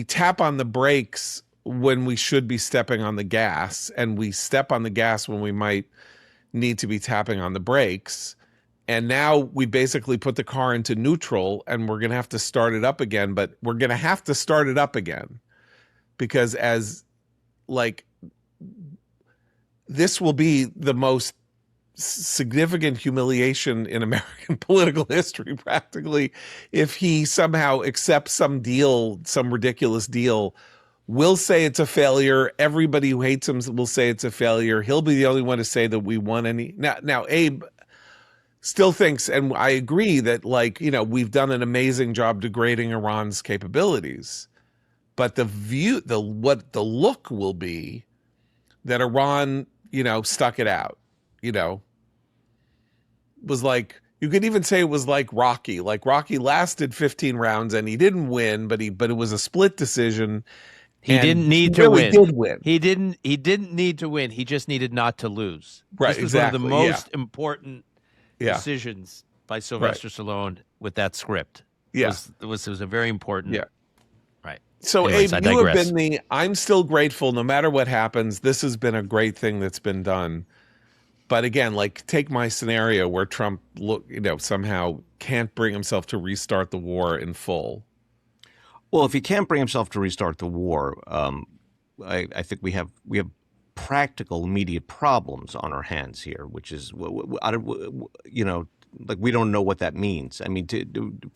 tap on the brakes when we should be stepping on the gas, and we step on the gas when we might need to be tapping on the brakes. And now we basically put the car into neutral, and we're going to have to start it up again, but we're going to have to start it up again because this will be the most significant humiliation in American political history, practically, if he somehow accepts some deal, some ridiculous deal. We'll say it's a failure. Everybody who hates him will say it's a failure. He'll be the only one to say that we won any. Now Abe still thinks, and I agree, that, like, we've done an amazing job degrading Iran's capabilities. But what the look will be that Iran, stuck it out, was like, you could even say it was like Rocky. Like, Rocky lasted 15 rounds and he didn't win, but it was a split decision. He didn't need to really win. Did win. He didn't need to win. He just needed not to lose. Right, This was exactly, one of the most important Yeah. decisions by Sylvester Stallone with that script. Yeah. It was a very important. Yeah. Right. So, Anyways, I Abe, you have digress. been I'm still grateful no matter what happens. This has been a great thing that's been done. But again, like, take my scenario where Trump somehow can't bring himself to restart the war in full. Well, if he can't bring himself to restart the war, I think we have practical, immediate problems on our hands here, which is, like, we don't know what that means. I mean,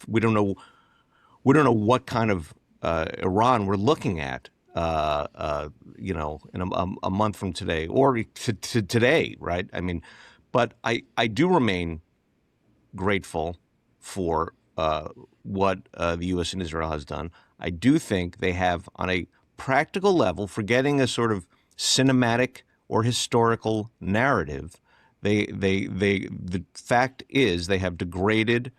we don't know what kind of Iran we're looking at, in a month from today, or to today, right? I mean, but I do remain grateful for what the U.S. and Israel has done. I do think they have, on a practical level, forgetting a sort of cinematic or historical narrative, the fact is they have degraded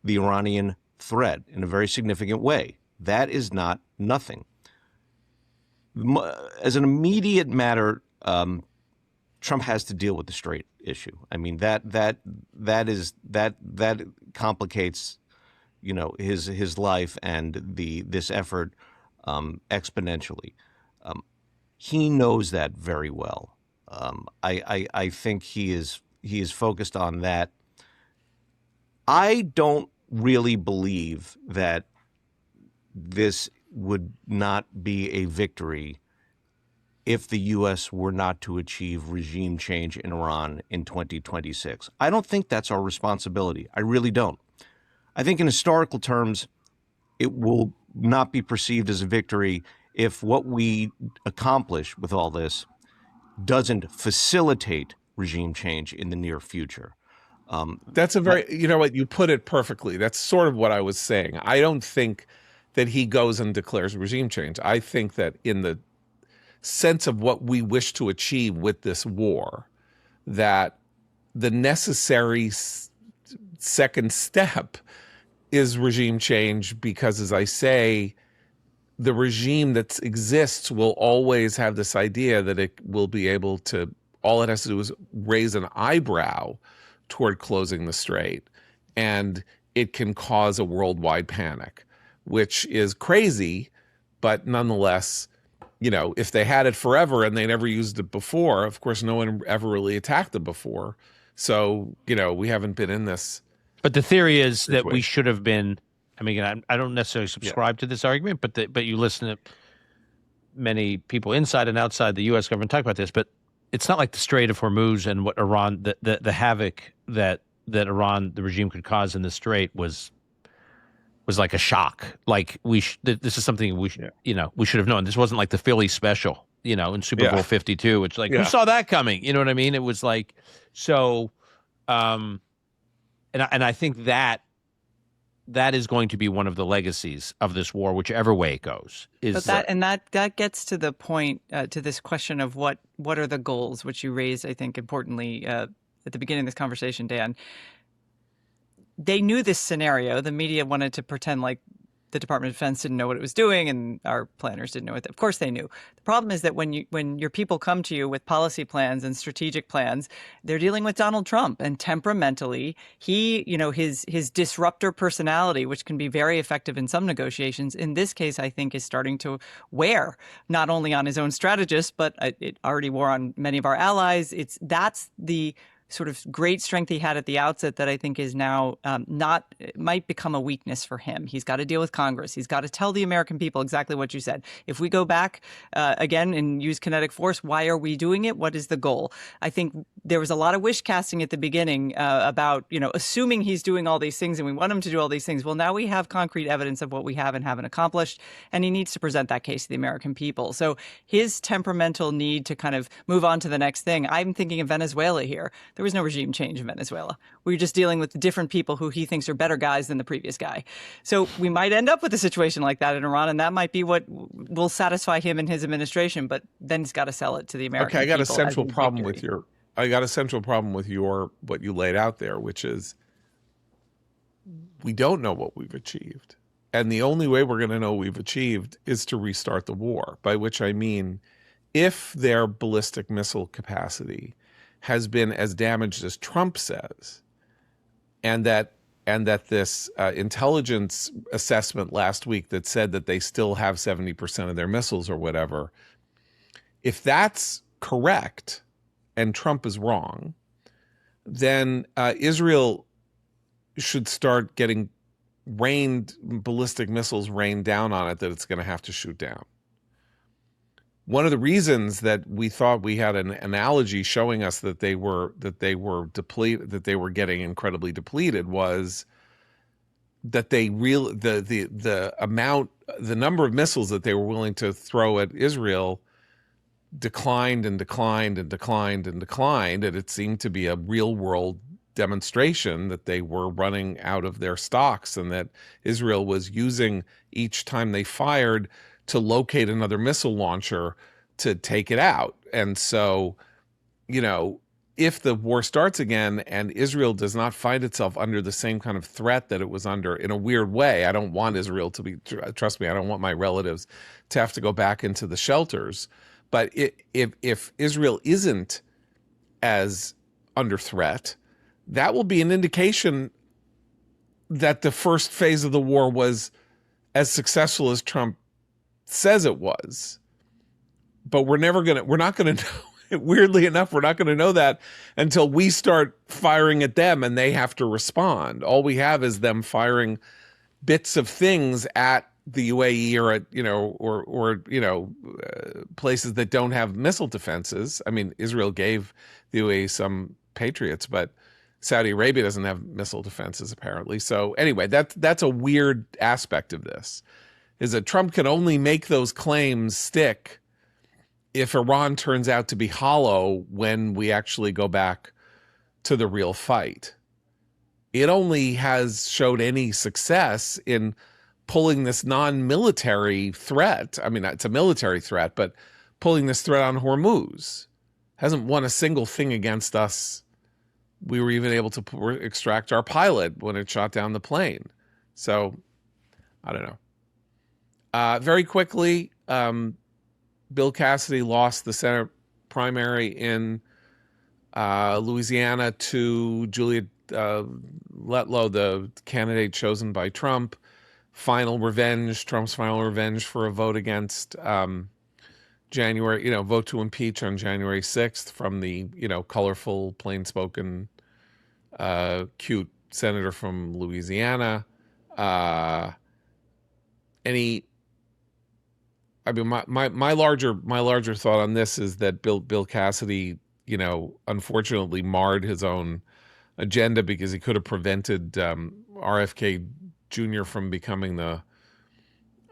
the Iranian threat in a very significant way. That is not nothing. As an immediate matter, Trump has to deal with the Strait issue. I mean, that complicates, his life and this effort exponentially. He knows that very well. I think he is focused on that. I don't really believe that this would not be a victory if the U.S. were not to achieve regime change in Iran in 2026. I don't think that's our responsibility. I really don't. I think in historical terms, it will not be perceived as a victory if what we accomplish with all this doesn't facilitate regime change in the near future. That's a very, you put it perfectly. That's sort of what I was saying. I don't think that he goes and declares regime change. I think that in the sense of what we wish to achieve with this war, that the necessary second step is regime change, because, as I say, the regime that exists will always have this idea that it will be able to, all it has to do is raise an eyebrow toward closing the strait, and it can cause a worldwide panic, which is crazy, but nonetheless, if they had it forever and they never used it before, of course, no one ever really attacked them before. So, we haven't been in this. But the theory is that we should have been. I mean, I don't necessarily subscribe to this argument, but you listen to many people inside and outside the U.S. government talk about this. But it's not like the Strait of Hormuz and what Iran, the havoc that Iran, the regime, could cause in the Strait was like a shock. Like this is something we should have known. This wasn't like the Philly special, in Super Bowl 52. It's like, who saw that coming? You know what I mean? It was like, so, and I think that is going to be one of the legacies of this war, whichever way it goes. That gets to the point, to this question of what are the goals, which you raised, I think, importantly at the beginning of this conversation, Dan. They knew this scenario. The media wanted to pretend like the Department of Defense didn't know what it was doing, and our planners didn't know it. Of course they knew. The problem is that when your people come to you with policy plans and strategic plans, they're dealing with Donald Trump, and temperamentally, his disruptor personality, which can be very effective in some negotiations, in this case, I think, is starting to wear not only on his own strategists, but it already wore on many of our allies. That's the sort of great strength he had at the outset that I think is now might become a weakness for him. He's got to deal with Congress. He's got to tell the American people exactly what you said. If we go back again and use kinetic force, why are we doing it? What is the goal? I think there was a lot of wish casting at the beginning about, assuming he's doing all these things and we want him to do all these things. Well, now we have concrete evidence of what we have and haven't accomplished, and he needs to present that case to the American people. So his temperamental need to kind of move on to the next thing, I'm thinking of Venezuela here. There was no regime change in Venezuela. We were just dealing with different people who he thinks are better guys than the previous guy. So we might end up with a situation like that in Iran, and that might be what will satisfy him and his administration, but then he's got to sell it to the American people. Okay, I got a central problem victory. with what you laid out there, which is we don't know what we've achieved. And the only way we're going to know what we've achieved is to restart the war, by which I mean if their ballistic missile capacity has been as damaged as Trump says, and that this intelligence assessment last week that said that they still have 70% of their missiles or whatever, if that's correct and Trump is wrong, then Israel should start getting ballistic missiles rained down on it that it's going to have to shoot down. One of the reasons that we thought we had an analogy showing us that they were depleted, that they were getting incredibly depleted, was that the number of missiles that they were willing to throw at Israel declined and declined and declined and declined, and it seemed to be a real world demonstration that they were running out of their stocks, and that Israel was using each time they fired to locate another missile launcher to take it out. And so, if the war starts again and Israel does not find itself under the same kind of threat that it was under, in a weird way, I don't want Israel to be, trust me, I don't want my relatives to have to go back into the shelters. But if Israel isn't as under threat, that will be an indication that the first phase of the war was as successful as Trump says it was. But we're not going to know. Weirdly enough, we're not going to know that until we start firing at them and they have to respond. All we have is them firing bits of things at the UAE or at places that don't have missile defenses. I mean, Israel gave the UAE some Patriots, but Saudi Arabia doesn't have missile defenses apparently. So anyway, that's a weird aspect of this, is that Trump can only make those claims stick if Iran turns out to be hollow when we actually go back to the real fight. It only has showed any success in pulling this non-military threat. I mean, it's a military threat, but pulling this threat on Hormuz. Hasn't won a single thing against us. We were even able to extract our pilot when it shot down the plane. So, I don't know. Very quickly, Bill Cassidy lost the Senate primary in Louisiana to Juliet Letlow, the candidate chosen by Trump. Trump's final revenge for a vote against vote to impeach on January 6th from the, colorful, plain-spoken, cute senator from Louisiana. My larger thought on this is that Bill Cassidy, unfortunately marred his own agenda because he could have prevented RFK Jr. from becoming the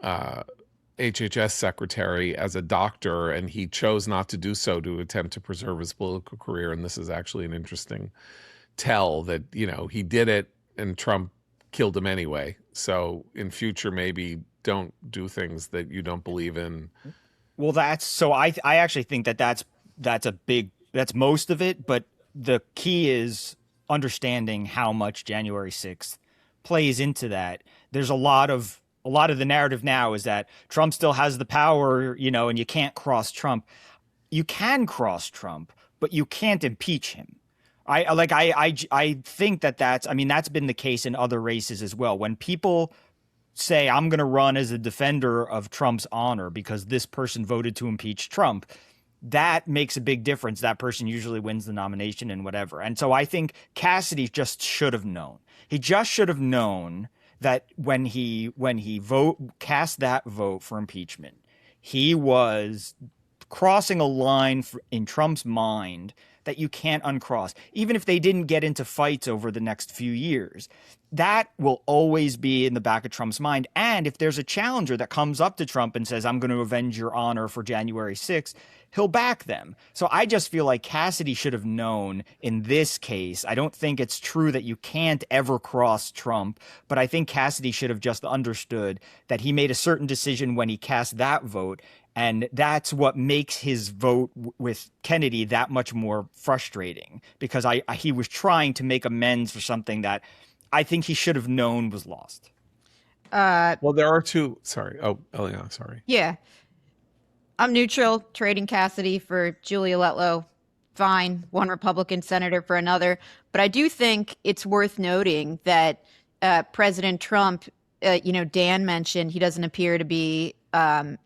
HHS secretary as a doctor, and he chose not to do so to attempt to preserve his political career. And this is actually an interesting tell that, he did it and Trump killed him anyway. So in future, maybe don't do things that you don't believe in. Well, I actually think that's most of it, but the key is understanding how much January 6th plays into that. There's a lot of the narrative now is that Trump still has the power, and you can't cross Trump. You can cross Trump, but you can't impeach him. I think that's been the case in other races as well. When people say, I'm going to run as a defender of Trump's honor because this person voted to impeach Trump, that makes a big difference. That person usually wins the nomination and whatever. And so I think Cassidy just should have known. He just should have known that when he cast that vote for impeachment, he was crossing a line in Trump's mind that you can't uncross. Even if they didn't get into fights over the next few years, that will always be in the back of Trump's mind. And if there's a challenger that comes up to Trump and says, I'm going to avenge your honor for January 6th, he'll back them. So I just feel like Cassidy should have known in this case. I don't think it's true that you can't ever cross Trump, but I think Cassidy should have just understood that he made a certain decision when he cast that vote. And that's what makes his vote with Kennedy that much more frustrating, because he was trying to make amends for something that I think he should have known was lost. Well, there are two. Sorry. Oh, Eliana, sorry. Yeah. I'm neutral, trading Cassidy for Julia Letlow. Fine. One Republican senator for another. But I do think it's worth noting that President Trump, Dan mentioned he doesn't appear to be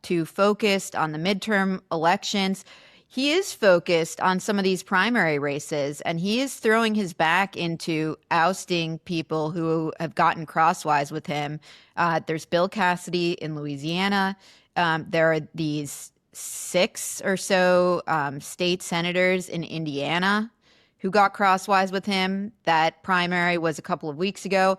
too focused on the midterm elections. He is focused on some of these primary races, and he is throwing his back into ousting people who have gotten crosswise with him. There's Bill Cassidy in Louisiana. There are these 6 or so state senators in Indiana who got crosswise with him. That primary was a couple of weeks ago.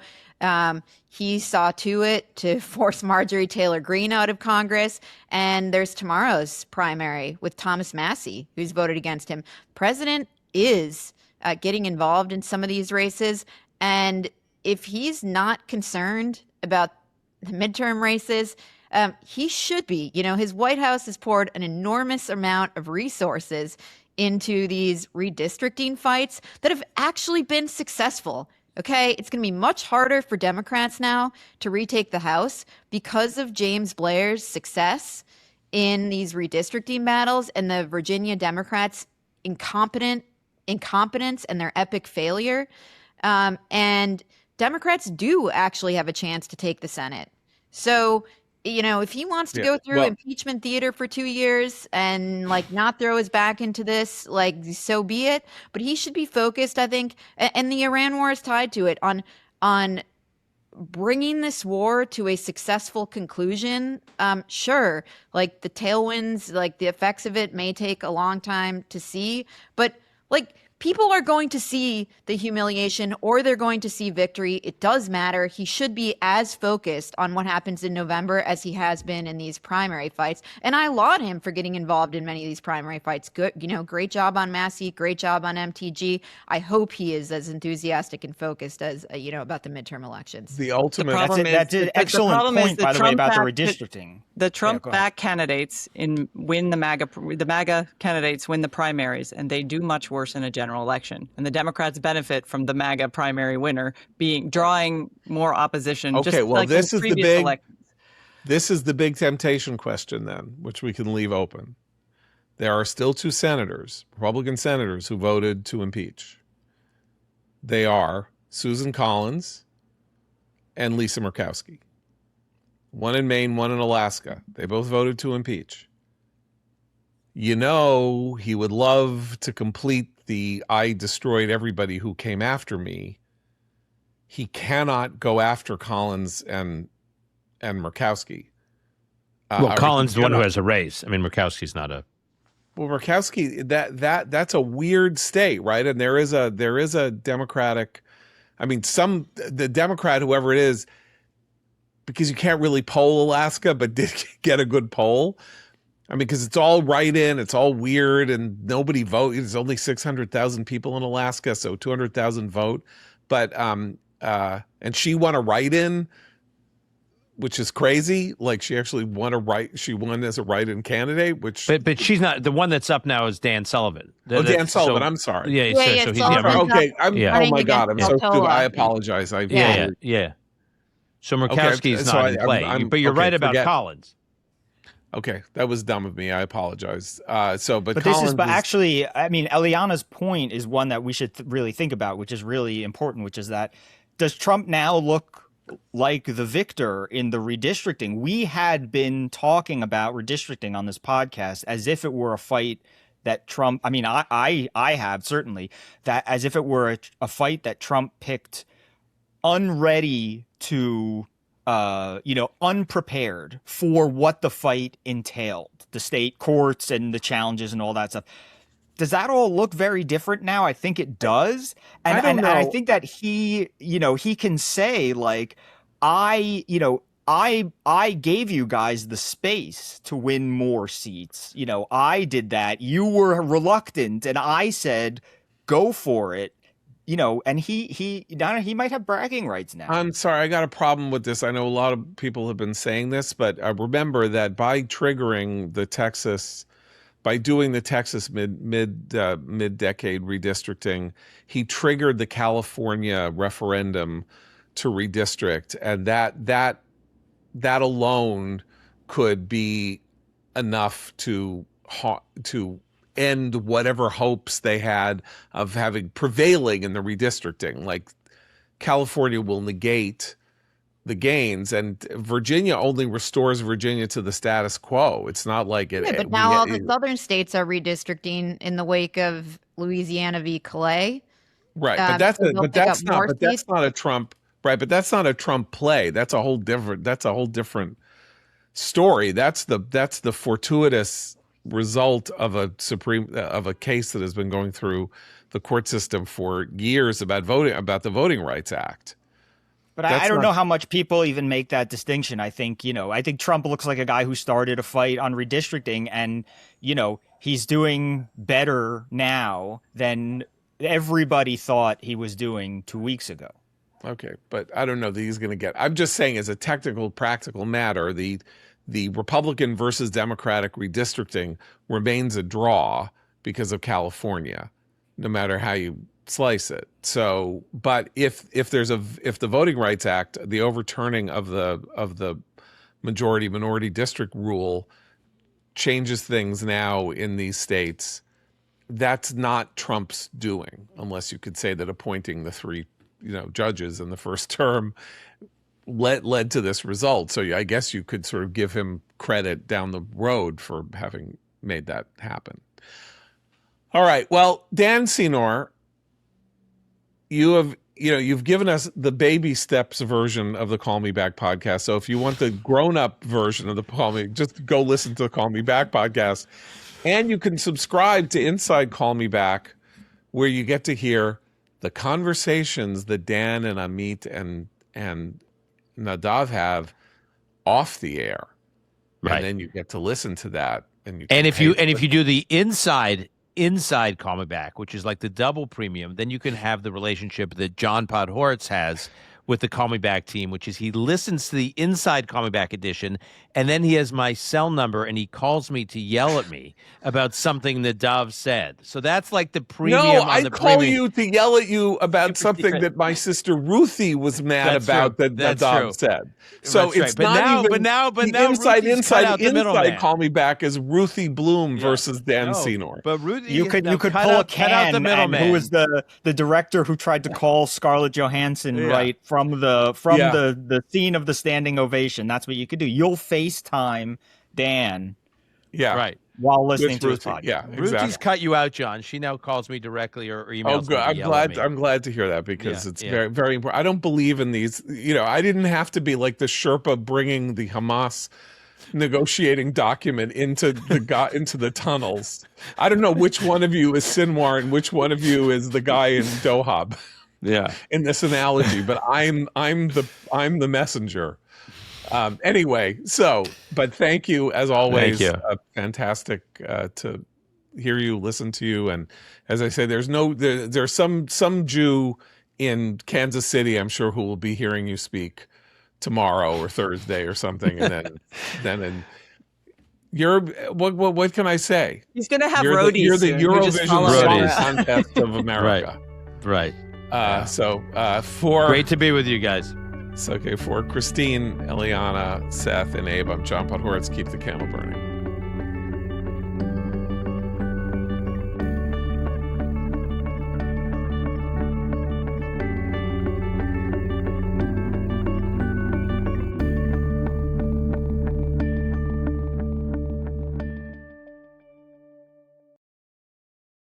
He saw to it to force Marjorie Taylor Greene out of Congress. And there's tomorrow's primary with Thomas Massie, who's voted against him. President is getting involved in some of these races. And if he's not concerned about the midterm races, he should be. His White House has poured an enormous amount of resources into these redistricting fights that have actually been successful. Okay, it's going to be much harder for Democrats now to retake the House because of James Blair's success in these redistricting battles and the Virginia Democrats' incompetence and their epic failure. And Democrats do actually have a chance to take the Senate. So, if he wants to go through impeachment theater for 2 years and not throw his back into this, so be it. But he should be focused, I think, and the Iran war is tied to it, on bringing this war to a successful conclusion. Sure, the tailwinds, the effects of it may take a long time to see, but people are going to see the humiliation or they're going to see victory. It does matter. He should be as focused on what happens in November as he has been in these primary fights. And I laud him for getting involved in many of these primary fights. Good, great job on Massie, great job on MTG. I hope he is as enthusiastic and focused as, about the midterm elections. The ultimate. That's an excellent point, by the way, about the redistricting. The Trump-backed candidates win the MAGA candidates win the primaries, and they do much worse in a general election. And the Democrats benefit from the MAGA primary winner drawing more opposition. Okay, well, this is the big temptation question then, which we can leave open. There are still 2 senators, Republican senators, who voted to impeach. They are Susan Collins and Lisa Murkowski. One in Maine, one in Alaska. They both voted to impeach. He would love to complete the I destroyed everybody who came after me. He cannot go after Collins and Murkowski. Collins is the one who has a race. I mean, Murkowski's not a. Well, Murkowski, that's a weird state, right? And there is a Democratic. I mean, the Democrat, whoever it is, because you can't really poll Alaska, but did get a good poll. I mean, because it's all write-in, it's all weird, and nobody votes. There's only 600,000 people in Alaska, so 200,000 vote. But and she won a write-in, which is crazy. She actually won She won as a write-in candidate, which. But she's not the one that's up now. Is Dan Sullivan? Dan Sullivan. I'm sorry. Yeah. So he's okay. Oh my God. I'm so stupid. I apologize. Yeah. So Murkowski's not in play. But you're right about Collins. Okay, that was dumb of me. I apologize. But actually, I mean, Eliana's point is one that we should really think about, which is really important, which is that does Trump now look like the victor in the redistricting? We had been talking about redistricting on this podcast as if it were a fight that Trump, I mean, I have certainly, that as if it were a fight that Trump picked unready to, unprepared for what the fight entailed, the state courts and the challenges and all that stuff. Does that all look very different now? I think it does. And I don't know. I think that he can say, like, I gave you guys the space to win more seats. I did that. You were reluctant, and I said, go for it. And he might have bragging rights now. I'm sorry, I got a problem with this. I know a lot of people have been saying this, but remember that by doing the Texas mid-decade redistricting, he triggered the California referendum to redistrict, and that alone could be enough to end whatever hopes they had of prevailing in the redistricting. Like, California will negate the gains, and Virginia only restores Virginia to the status quo. It's not like it. Yeah, but now all the southern states are redistricting in the wake of Louisiana v. Clay. Right, but that's not a Trump. Right, but that's not a Trump play. That's a whole different story. That's the fortuitous result of a case that has been going through the court system for years about the Voting Rights Act. But I don't know how much people even make that distinction. I think Trump looks like a guy who started a fight on redistricting, and he's doing better now than everybody thought he was doing 2 weeks ago. Okay, but I don't know that he's going to get. I'm just saying, as a technical, practical matter, the Republican versus Democratic redistricting remains a draw because of California, no matter how you slice it. So, but if the Voting Rights Act, the overturning of the majority minority district rule, changes things now in these states, that's not Trump's doing, unless you could say that appointing the three judges in the first term led to this result. So I guess you could sort of give him credit down the road for having made that happen. All right. Well, Dan Senor, you've given us the baby steps version of the Call Me Back podcast. So if you want the grown-up version of the Call Me, just go listen to the Call Me Back podcast. And you can subscribe to Inside Call Me Back, where you get to hear the conversations that Dan and Amit and Nadav have off the air. Right. And then you get to listen to that. And if you do the inside Call Me Back, which is like the double premium, then you can have the relationship that John Podhoretz has with the Call Me Back team, which is he listens to the Inside Call Me Back edition, and then he has my cell number, and he calls me to yell at me about something that Dov said. So that's like the premium. No, on I the call premium. you to yell at you about something that my sister Ruthie was mad about that Dov said. So that's it's right. not but now inside Call Me Back is Ruthie Bloom versus Dan Senor. But Ruthie, you could pull a can. And who was the director who tried to call Scarlett Johansson right from the scene of the standing ovation? That's what you could do. You'll FaceTime Dan. Yeah. Right. While listening to his podcast. Yeah, exactly. Ruthie's cut you out, John. She now calls me directly or emails me. Oh, good. I'm glad to hear that, because it's very, very important. I don't believe in these. I didn't have to be like the Sherpa bringing the Hamas negotiating document into the tunnels. I don't know which one of you is Sinwar and which one of you is the guy in Dohab. Yeah. In this analogy, but I'm the messenger. Anyway, but thank you as always. Thank you. Fantastic to hear you, listen to you, and as I say, there's some Jew in Kansas City, I'm sure, who will be hearing you speak tomorrow or Thursday or something, and then you're what can I say? He's gonna have You're roadies. the Eurovision Song Contest of America. Right. Great to be with you guys. Okay, for Christine, Eliana, Seth, and Abe, I'm John Podhoretz. Keep the candle burning.